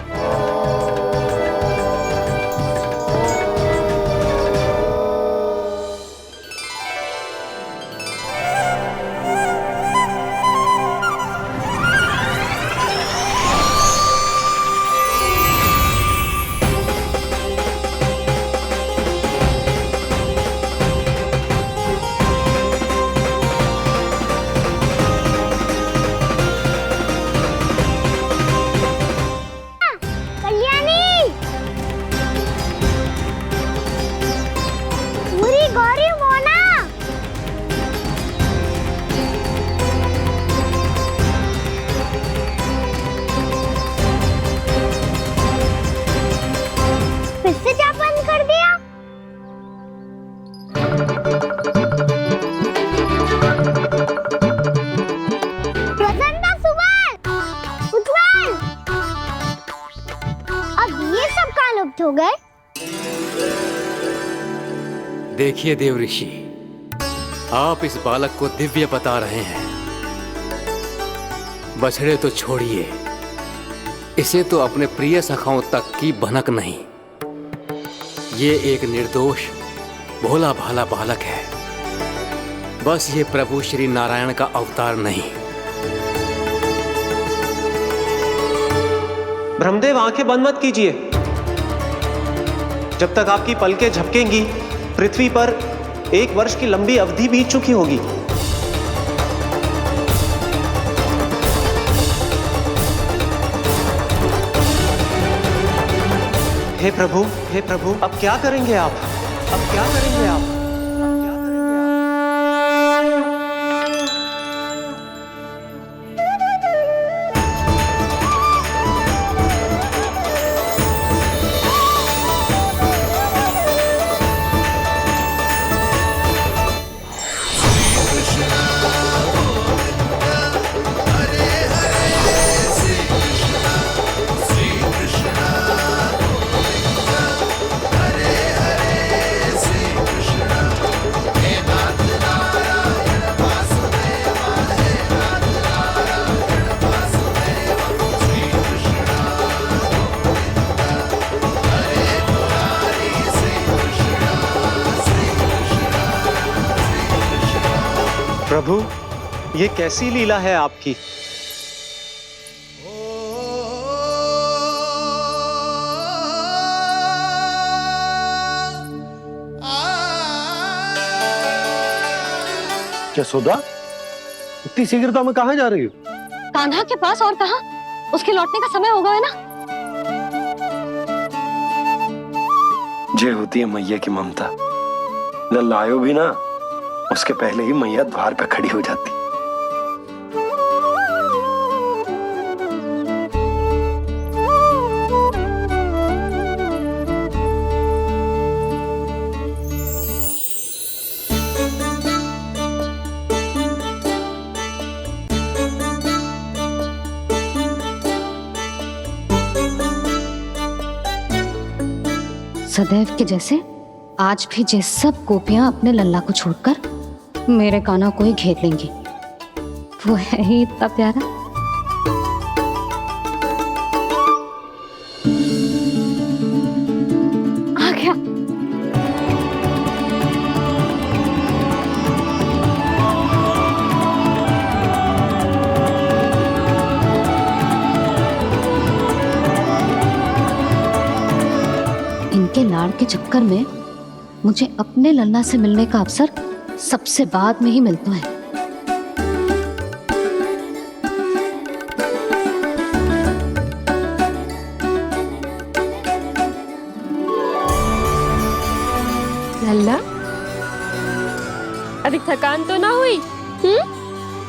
देखिए देव ऋषि, आप इस बालक को दिव्य बता रहे हैं। बछड़े तो छोड़िए, इसे तो अपने प्रिय सखाओं तक की भनक नहीं। ये एक निर्दोष भोला भाला बालक है, बस ये प्रभु श्री नारायण का अवतार नहीं। ब्रह्मदेव, आंखें बंद मत कीजिए। जब तक आपकी पलकें झपकेंगी, पृथ्वी पर 1 वर्ष की लंबी अवधि बीत चुकी होगी। हे प्रभु, अब क्या करेंगे आप? अब क्या करेंगे आप? प्रभु, ये कैसी लीला है आपकी? यशोदा, इतनी शीघ्रता में कहाँ जा रही हो? कान्हा के पास, और कहाँ? उसके लौटने का समय हो गया है ना। ये होती है मैया की ममता। लल्लायो भी ना, उसके पहले ही मैया द्वार पे खड़ी हो जाती। सदैव के जैसे आज भी जे सब गोपियां अपने लल्ला को छोड़कर मेरे कान्हा को ही घेर लेंगी। वो है ही इतना प्यारा। आ गया। इनके लाड़ के चक्कर में मुझे अपने लल्ला से मिलने का अवसर सबसे बाद में ही मिलता है। लल्ला, अभी थकान तो ना हुई?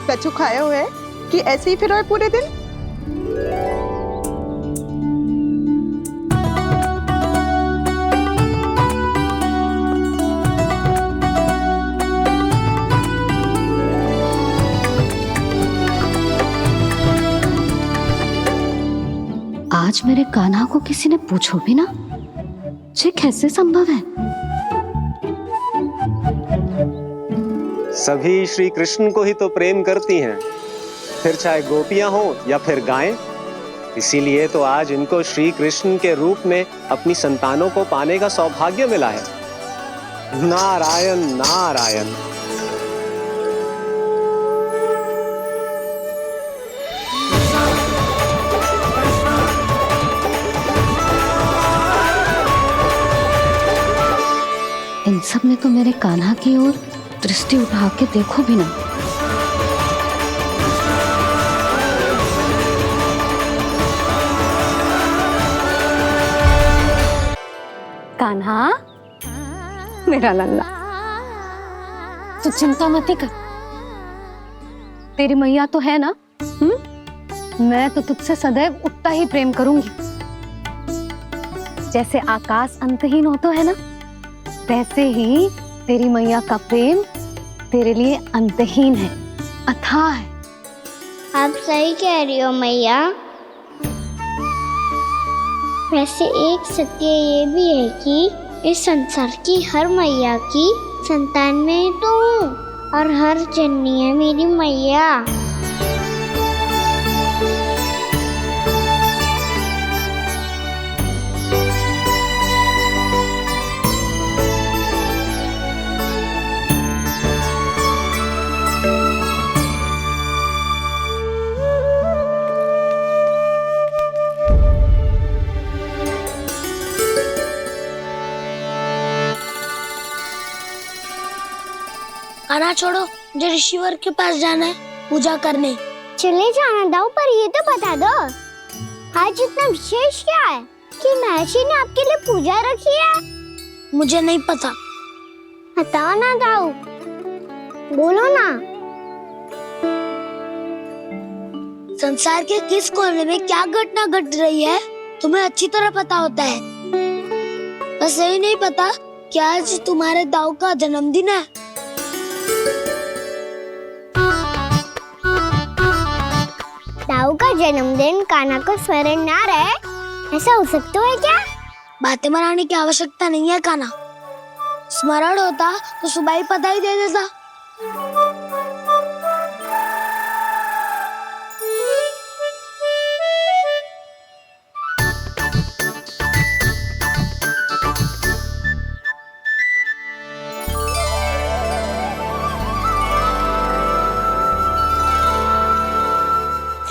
कछु खाया हुआ है कि ऐसे ही फिर रहे पूरे दिन? आज मेरे कान्हा को किसी ने पूछो भी ना, ये कैसे संभव है? सभी श्री कृष्ण को ही तो प्रेम करती हैं, फिर चाहे गोपियां हो या फिर गायें। इसीलिए तो आज इनको श्री कृष्ण के रूप में अपनी संतानों को पाने का सौभाग्य मिला है। नारायण नारायण। इन सब ने तो मेरे कान्हा की ओर दृष्टि उठा के देखो भी ना। कान्हा, मेरा लल्ला, तू चिंता मत कर। तेरी मैया तो है ना, मैं तो तुझसे सदैव उतना ही प्रेम करूंगी। जैसे आकाश अंतहीन होता है ना, वैसे ही तेरी मैया का प्रेम तेरे लिए अंतहीन है, अथाह है। आप सही कह रही हो मैया। वैसे एक सत्य ये भी है कि इस संसार की हर मैया की संतान में तो हूँ और हर जननी है मेरी मैया। खाना छोड़ो, मुझे ऋषिवर के पास जाना है पूजा करने। चले जाना दाऊ, पर ये तो बता दो आज इतना विशेष क्या है कि महर्षि ने आपके लिए पूजा रखी है? मुझे नहीं पता। बताओ ना दाऊ, बोलो ना। संसार के किस कोने में क्या घटना घट रही है तुम्हें अच्छी तरह पता होता है। बस यही नहीं पता कि आज तुम्हारे दाऊ का जन्मदिन है। दाऊ का जन्मदिन कान्हा को स्मरण ना रहे, ऐसा हो सकता है क्या? बातें बनाने की आवश्यकता नहीं है कान्हा। स्मरण होता तो सुबह ही पता ही दे देता।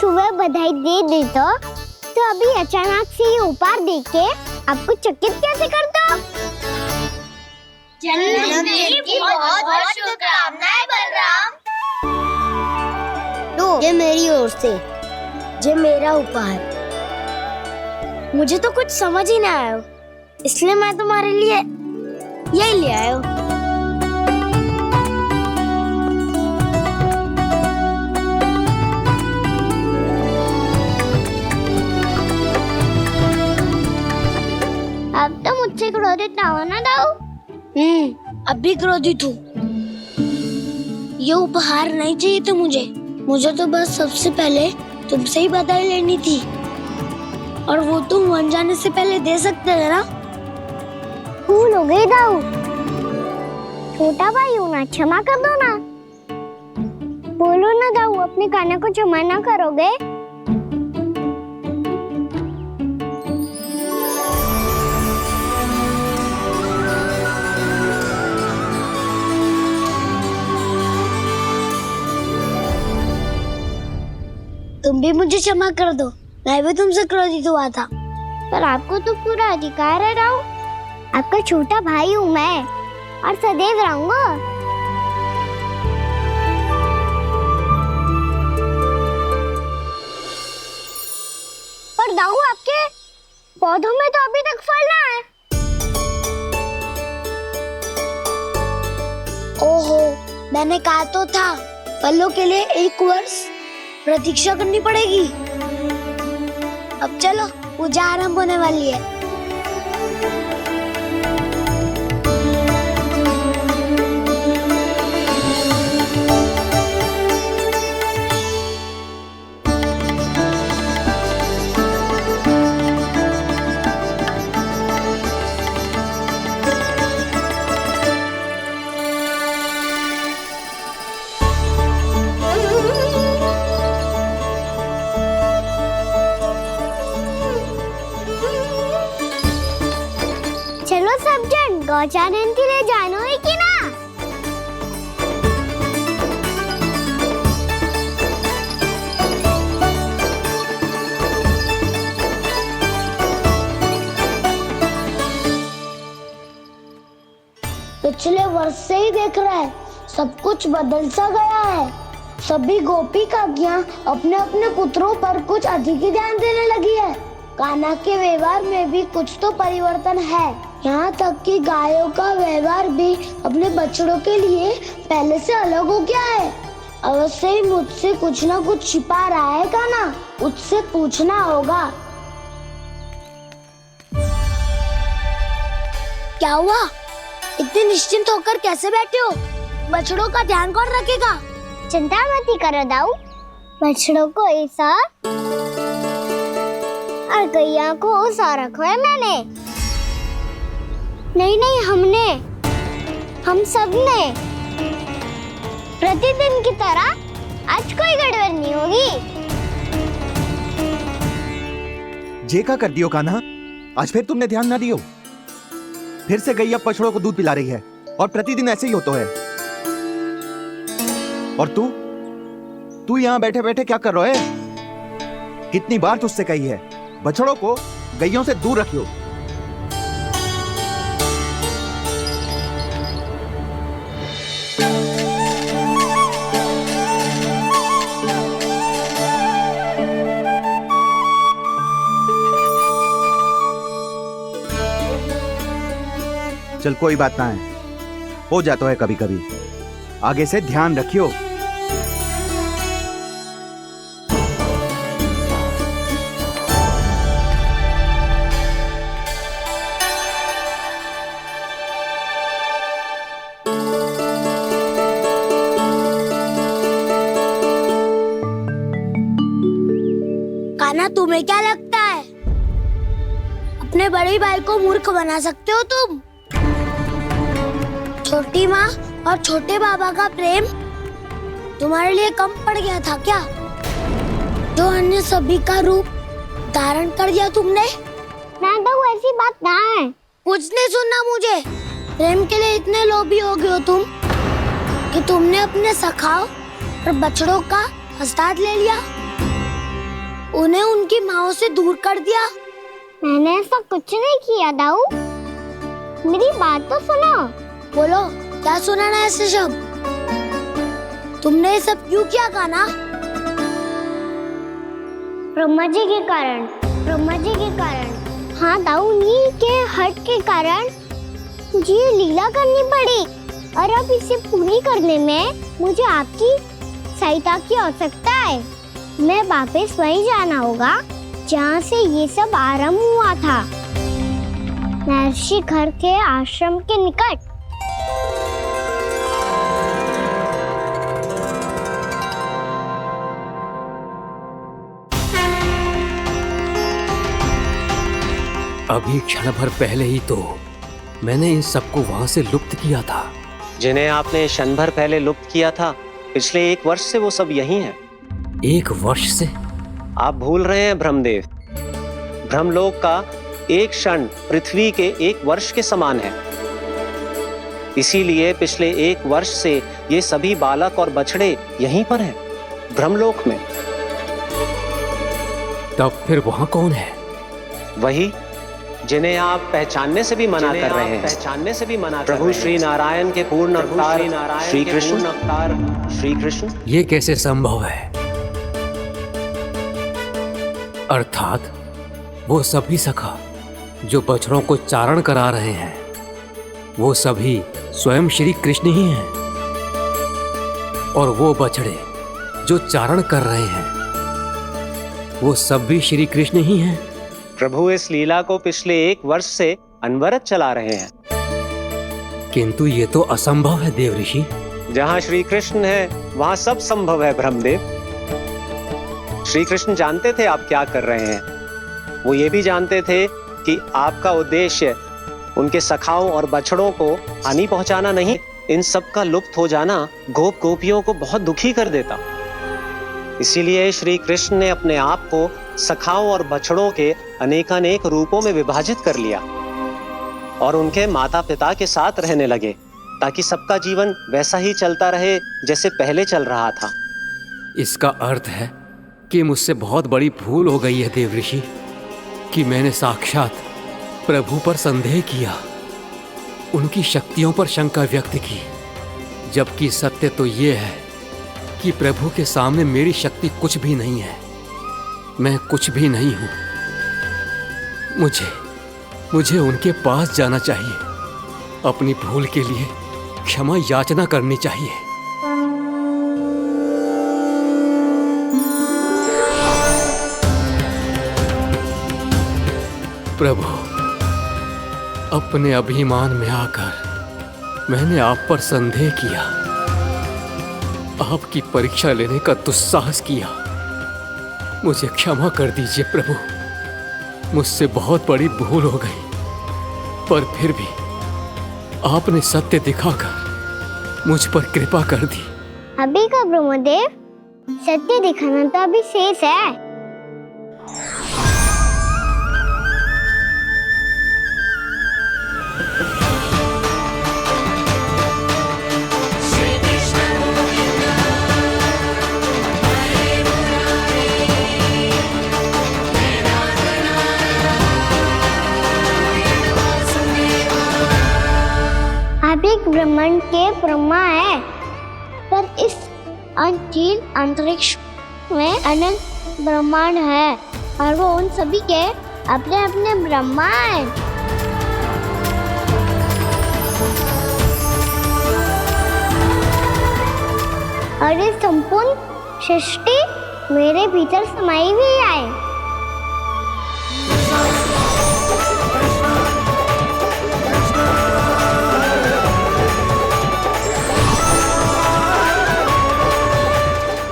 सुबह बधाई दे देता तो अभी अचानक से ये उपहार देख के आपको चकित कैसे कर दो? जन्मदिन की बहुत-बहुत शुभकामनाएं बलराम। लो, ये मेरी ओर से, ये मेरा उपहार। मुझे तो कुछ समझ ही ना आया, इसलिए मैं तुम्हारे लिए यही ले आया हूँ। अब तो मुझसे क्रोधित ना हो ना दाऊ। अब भी क्रोधित हूँ। ये उपहार नहीं चाहिए था मुझे तो बस सबसे पहले तुमसे ही बधाई लेनी थी, और वो तुम बन जाने से पहले दे सकते थे ना। भूल हो गई दाऊ, छोटा भाई हूँ ना, क्षमा कर दो ना। बोलो ना दाऊ, अपने कान्हा को क्षमा ना करोगे? तुम भी मुझे क्षमा कर दो, मैं भी तुमसे क्रोधित हुआ था। पर आपको तो पूरा अधिकार है दाऊ, आपका छोटा भाई हूँ मैं और सदैव रहूंगा। पर दाऊ, आपके पौधों में तो अभी तक फल ना है। ओहो, मैंने कहा तो था फलों के लिए 1 वर्ष प्रतीक्षा करनी पड़ेगी। अब चलो, पूजा आरंभ होने वाली है। चलो सब जन गौचारण के लिए जानो है कि ना? पिछले वर्ष से ही देख रहा है, सब कुछ बदल सा गया है। सभी गोपी काकियां अपने अपने पुत्रों पर कुछ अधिक ही ध्यान देने लगी है। कान्हा के व्यवहार में भी कुछ तो परिवर्तन है। यहाँ तक कि गायों का व्यवहार भी अपने बछड़ों के लिए पहले से अलग हो गया है। अवश्य ही मुझसे कुछ ना कुछ छिपा रहा है कान्हा, उससे पूछना होगा। क्या हुआ? इतने निश्चिंत होकर कैसे बैठे हो? बछड़ों का ध्यान कौन रखेगा? चिंता मत करो दाऊ, बछड़ों को ऐसा और गैया को उसा रखा है मैंने। नहीं नहीं, हम सब ने प्रतिदिन की तरह आज कोई गड़बड़ नहीं होगी। जे का कर दियो कान्हा, आज फिर तुमने ध्यान ना दियो। फिर से गैया बछड़ों को दूध पिला रही है और प्रतिदिन ऐसे ही होता है। और तू यहाँ बैठे बैठे क्या कर रहा है? कितनी बार तुझसे कही है बछड़ों को गैयों से दूर रखियो। चल कोई बात ना है, हो जाता है कभी कभी। आगे से ध्यान रखियो। कान्हा, तुम्हें क्या लगता है अपने बड़े भाई को मूर्ख बना सकते हो तुम? छोटी माँ और छोटे बाबा का प्रेम तुम्हारे लिए कम पड़ गया था क्या? जो अन्य सभी का रूप धारण कर दिया तुमने? ना तो ऐसी बात ना है। कुछ नहीं सुनना मुझे। प्रेम के लिए इतने लोभी हो गए हो तुम कि तुमने अपने सखाओ और बछड़ों का हस्ताक्षर ले लिया, उन्हें उनकी माँओं से दूर कर दिया। मैंने ऐसा कुछ नहीं किया दाऊ, मेरी बात तो सुनो। बोलो, क्या सुनाना है ऐसे शब्द? तुमने ये सब क्यों किया कान्हा? ब्रह्मा जी के कारण। हाँ दाऊ, नील के हट के कारण मुझे ये लीला करनी पड़ी, और अब इसे पूरी करने में मुझे आपकी सहायता की आवश्यकता है। मैं वापस वहीं जाना होगा जहाँ से ये सब आरंभ हुआ था, महर्षि घर के आश्रम के निकट। अभी क्षण भर पहले ही तो मैंने इन सबको वहां से लुप्त किया था। जिन्हें आपने क्षण भर पहले लुप्त किया था, पिछले 1 वर्ष से वो सब यहीं हैं। 1 वर्ष से? आप भूल रहे हैं ब्रह्मदेव। ब्रह्मलोक का एक क्षण पृथ्वी के 1 वर्ष के समान है। इसीलिए पिछले 1 वर्ष से ये सभी बालक और बछड़े यहीं पर हैं, ब्रह्मलोक में। तब फिर वहां कौन है? वही जिन्हें आप पहचानने से भी मना कर रहे हैं, प्रभु श्री नारायण के पूर्ण अवतार श्री कृष्ण। ये कैसे संभव है? अर्थात वो सभी सखा जो बछड़ों को चारण करा रहे हैं, वो सभी स्वयं श्री कृष्ण ही हैं, और वो बछड़े जो चारण कर रहे हैं, वो सब भी श्री कृष्ण ही हैं। प्रभु इस लीला को पिछले 1 वर्ष से अनवरत चला रहे हैं। किंतु ये तो असंभव है देव ऋषि। जहाँ श्री कृष्ण है वहाँ सब संभव है ब्रह्मदेव। श्री कृष्ण जानते थे आप क्या कर रहे हैं। वो ये भी जानते थे कि आपका उद्देश्य उनके सखाओं और बछड़ों को हानि पहुंचाना नहीं, इन सब का लुप्त हो जाना गोप गोपियों को बहुत दुखी कर देता। इसीलिए श्री कृष्ण ने अपने आप को सखाओं और बछड़ों के अनेकानेक रूपों में विभाजित कर लिया और उनके माता पिता के साथ रहने लगे, ताकि सबका जीवन वैसा ही चलता रहे जैसे पहले चल रहा था। इसका अर्थ है कि मुझसे बहुत बड़ी भूल हो गई है देव ऋषि, कि मैंने साक्षात प्रभु पर संदेह किया, उनकी शक्तियों पर शंका व्यक्त की, जबकि सत्य तो ये है कि प्रभु के सामने मेरी शक्ति कुछ भी नहीं है। मैं कुछ भी नहीं हूं। मुझे उनके पास जाना चाहिए, अपनी भूल के लिए क्षमा याचना करनी चाहिए। प्रभु, अपने अभिमान में आकर मैंने आप पर संदेह किया, आपकी परीक्षा लेने का दुस्साहस किया। मुझे क्षमा कर दीजिए प्रभु, मुझसे बहुत बड़ी भूल हो गई, पर फिर भी आपने सत्य दिखाकर मुझ पर कृपा कर दी। अभी का ब्रह्मदेव, सत्य दिखाना तो अभी शेष है। आप एक ब्रह्मांड के ब्रह्मा है, पर इस अनंत अंतरिक्ष में अनंत ब्रह्मांड है और वो उन सभी के अपने अपने ब्रह्मा है। और ये संपूर्ण सृष्टि मेरे भीतर समाई हुई है।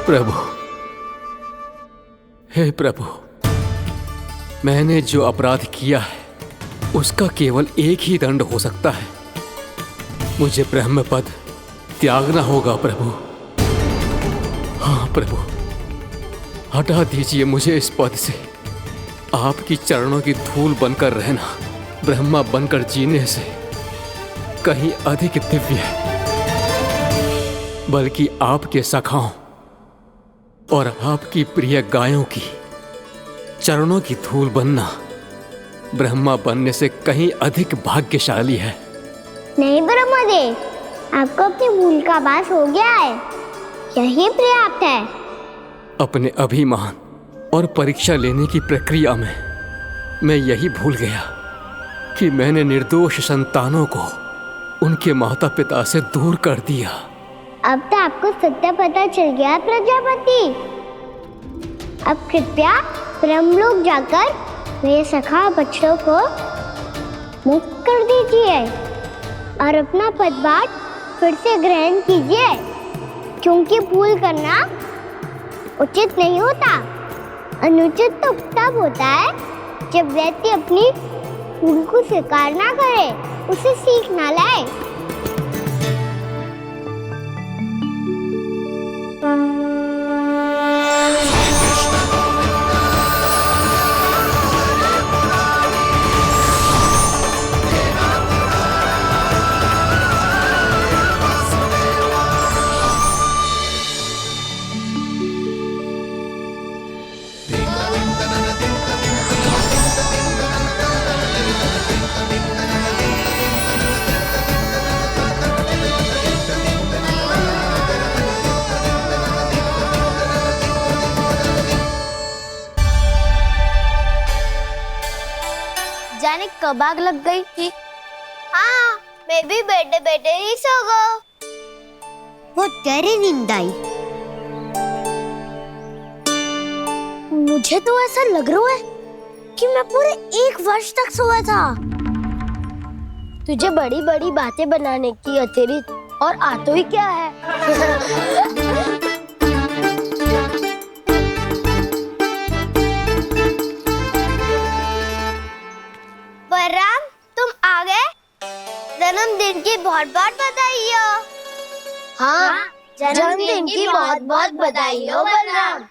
प्रभु, हे प्रभु, मैंने जो अपराध किया है उसका केवल एक ही दंड हो सकता है। मुझे ब्रह्म पद त्यागना होगा प्रभु। हाँ प्रभु, हटा दीजिए मुझे इस पद से। आपकी चरणों की धूल बनकर रहना ब्रह्मा बनकर जीने से कहीं अधिक दिव्य है। बल्कि आपके सखाओं और आपकी प्रिय गायों की चरणों की धूल बनना ब्रह्मा बनने से कहीं अधिक भाग्यशाली है। नहीं ब्रह्मदेव, आपको अपनी भूल का आभास हो गया है, यही पर्याप्त है। अपने अभिमान और परीक्षा लेने की प्रक्रिया में मैं यही भूल गया कि मैंने निर्दोष संतानों को उनके माता पिता से दूर कर दिया। अब तो आपको सत्य पता चल गया प्रजापति। अब कृपया ब्रह्मलोक जाकर मेरे सखा बच्चों को मुक्त कर दीजिए और अपना पदभार फिर से ग्रहण कीजिए, क्योंकि भूल करना उचित नहीं होता। अनुचित तो तब होता है जब व्यक्ति अपनी भूल को स्वीकार ना करे, उसे सीख ना लाए। जाने कब आग लग गई थी। हाँ, मैं भी बैठे बैठे ही सो गया। वो गहरी नींद आई। मुझे तो ऐसा लग रहा है कि मैं पूरे 1 वर्ष तक सोया था। तुझे बड़ी बड़ी बातें बनाने की अतिरिक्त और आता ही क्या है। बलराम, तुम आ गए? जन्मदिन की बहुत बहुत बधाई हो। हाँ, जन्मदिन की बहुत बहुत बधाई हो बलराम।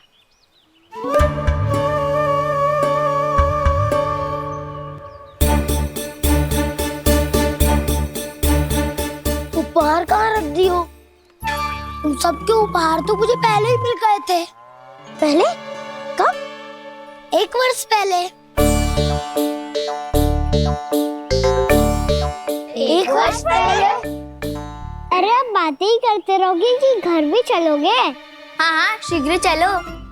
उपहार कहाँ रख दी हो? तुम सबके उपहार तो मुझे पहले ही मिल गए थे। पहले? कब? 1 वर्ष पहले। 1 वर्ष पहले? अरे अब बातें ही करते रहोगे कि घर भी चलोगे? हाँ हाँ, शीघ्र चलो।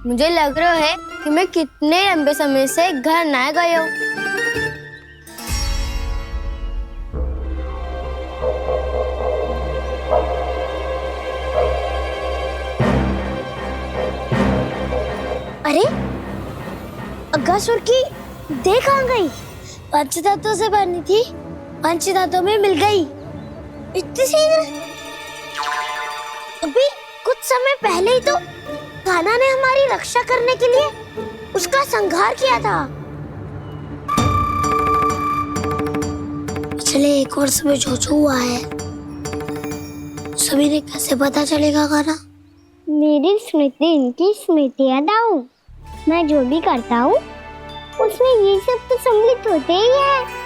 मुझे लग रहा है कि मैं कितने लंबे समय से घर ना गई हूँ। अरे, अगासुर की देह कहाँ गई? पंचतत्वों से बनी थी, पंचतत्वों में मिल गई। इतनी शीघ्र? अभी कुछ समय पहले ही तो कान्हा ने हमारी रक्षा करने के लिए उसका संहार किया था। पिछले 1 वर्ष में जो हुआ है सभी ने कैसे पता चलेगा गाना? मेरी स्मृति इनकी स्मृति यादाऊं। मैं जो भी करता हूँ उसमें ये सब तो सम्मिलित होते ही है।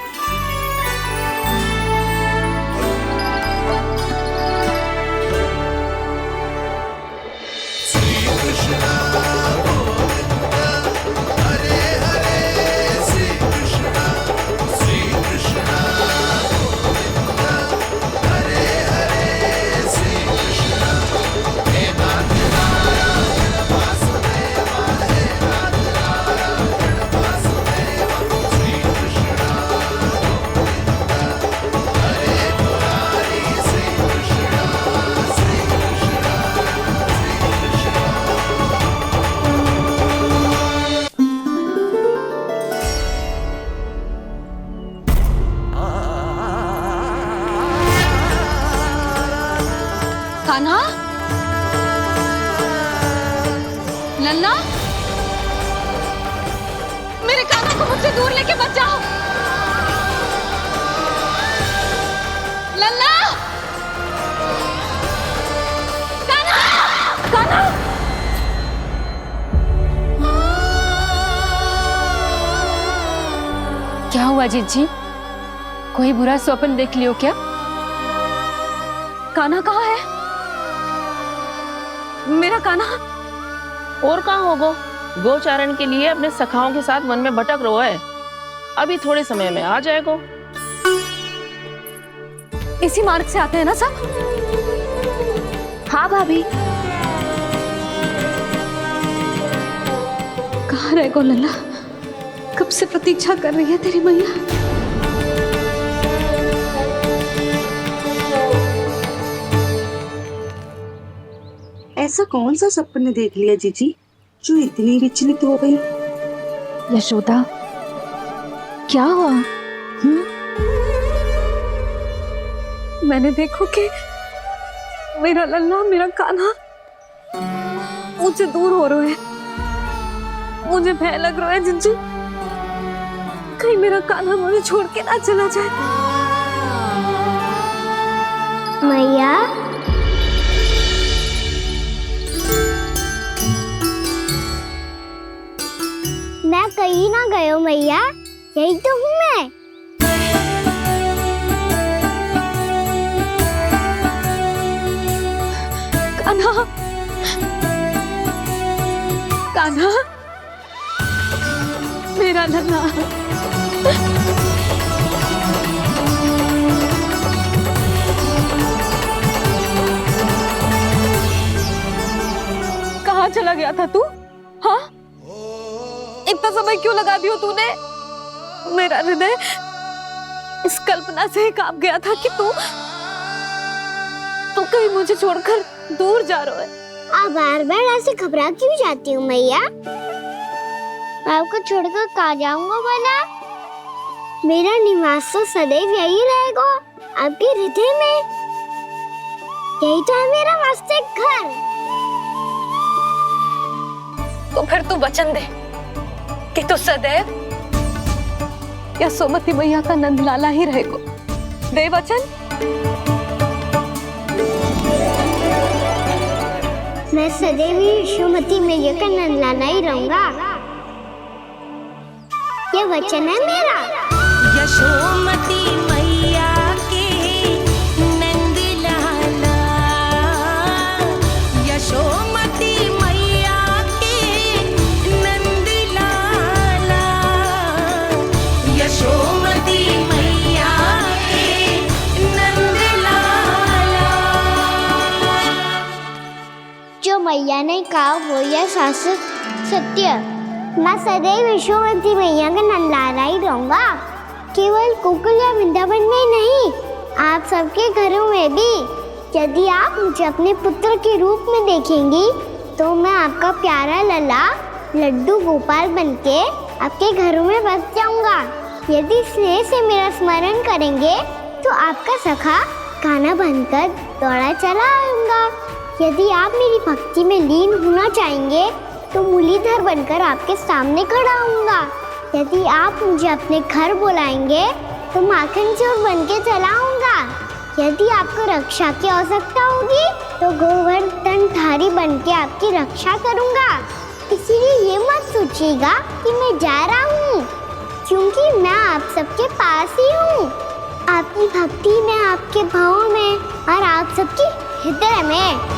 कान्हा, लल्ला, मेरे कान्हा को मुझसे दूर लेके मत जाओ। लल्ला, कान्हा, कान्हा। क्या हुआ जीजी? कोई बुरा स्वप्न देख लियो क्या? कान्हा कहाँ है? मेरा कान्हा और कहाँ होगो? गोचारण के लिए अपने सखाओं के साथ वन में भटक रहा है। अभी थोड़े समय में आ जाएगा। इसी मार्ग से आते हैं ना सब? हाँ भाभी। कहाँ रह गो लल्ला? कब से प्रतीक्षा कर रही है तेरी मैया। ऐसा कौन सा सपने देख लिया जीजी जो इतनी विचलित हो गई? यशोदा, क्या हुआ? मैंने देखो कि मेरा लल्ला, मेरा कान्हा मुझसे दूर हो रहे हैं। मुझे भय लग रहा है जीजी, कहीं मेरा कान्हा मुझे छोड़ के ना चला जाए। मैया, मैं कहीं ना गयो मैया, यही तो हूँ मैं। कान्हा, कान्हा, मेरा लल्ला। कहाँ चला गया था तू? हाँ, इतना समय क्यों लगा दियो तूने? मेरा हृदय इस कल्पना से ही कांप गया था कि तू कहीं मुझे छोड़कर दूर जा रहा है। आप बार बार ऐसे घबरा क्यों जाती हूँ मैया? आपको छोड़कर कहाँ जाऊंगा भला? मेरा निवास तो सदैव यही रहेगा, आपके हृदय में। यही तो है मेरा वास्तविक घर। तो फिर तू वचन दे कि तू सदैव यशोमती मैया का नंदलाला ही रहेगा। दे वचन। मैं सदैव यशोमती मैया का नंदलाला ही रहूंगा, ये वचन है मेरा। यशोमती मैया के नंदलाला, यशोमती मैया के नंदलाला, यशोमती मैया के नंदलाला। जो मैया ने कहा वो यह शाश्वत सत्य। मैं सदैव यशोमती मैया का नंदलाला ही रहूंगा, केवल गोकुल या वृंदावन में नहीं, आप सबके घरों में भी। यदि आप मुझे अपने पुत्र के रूप में देखेंगी तो मैं आपका प्यारा लल्ला लड्डू गोपाल बनके आपके घरों में बस जाऊंगा। यदि स्नेह से मेरा स्मरण करेंगे तो आपका सखा खाना बनकर दौड़ा चला आऊंगा। यदि आप मेरी भक्ति में लीन होना चाहेंगे तो मुरलीधर बनकर आपके सामने खड़ा होऊंगा। यदि आप मुझे अपने घर बुलाएंगे तो माखन चोर बन के चला आऊंगा। यदि आपको रक्षा की आवश्यकता होगी तो गोवर्धन धारी बन के आपकी रक्षा करूंगा। इसीलिए ये मत सोचिएगा कि मैं जा रहा हूँ, क्योंकि मैं आप सबके पास ही हूँ, आपकी भक्ति में, आपके भाव में और आप सबके हृदय में।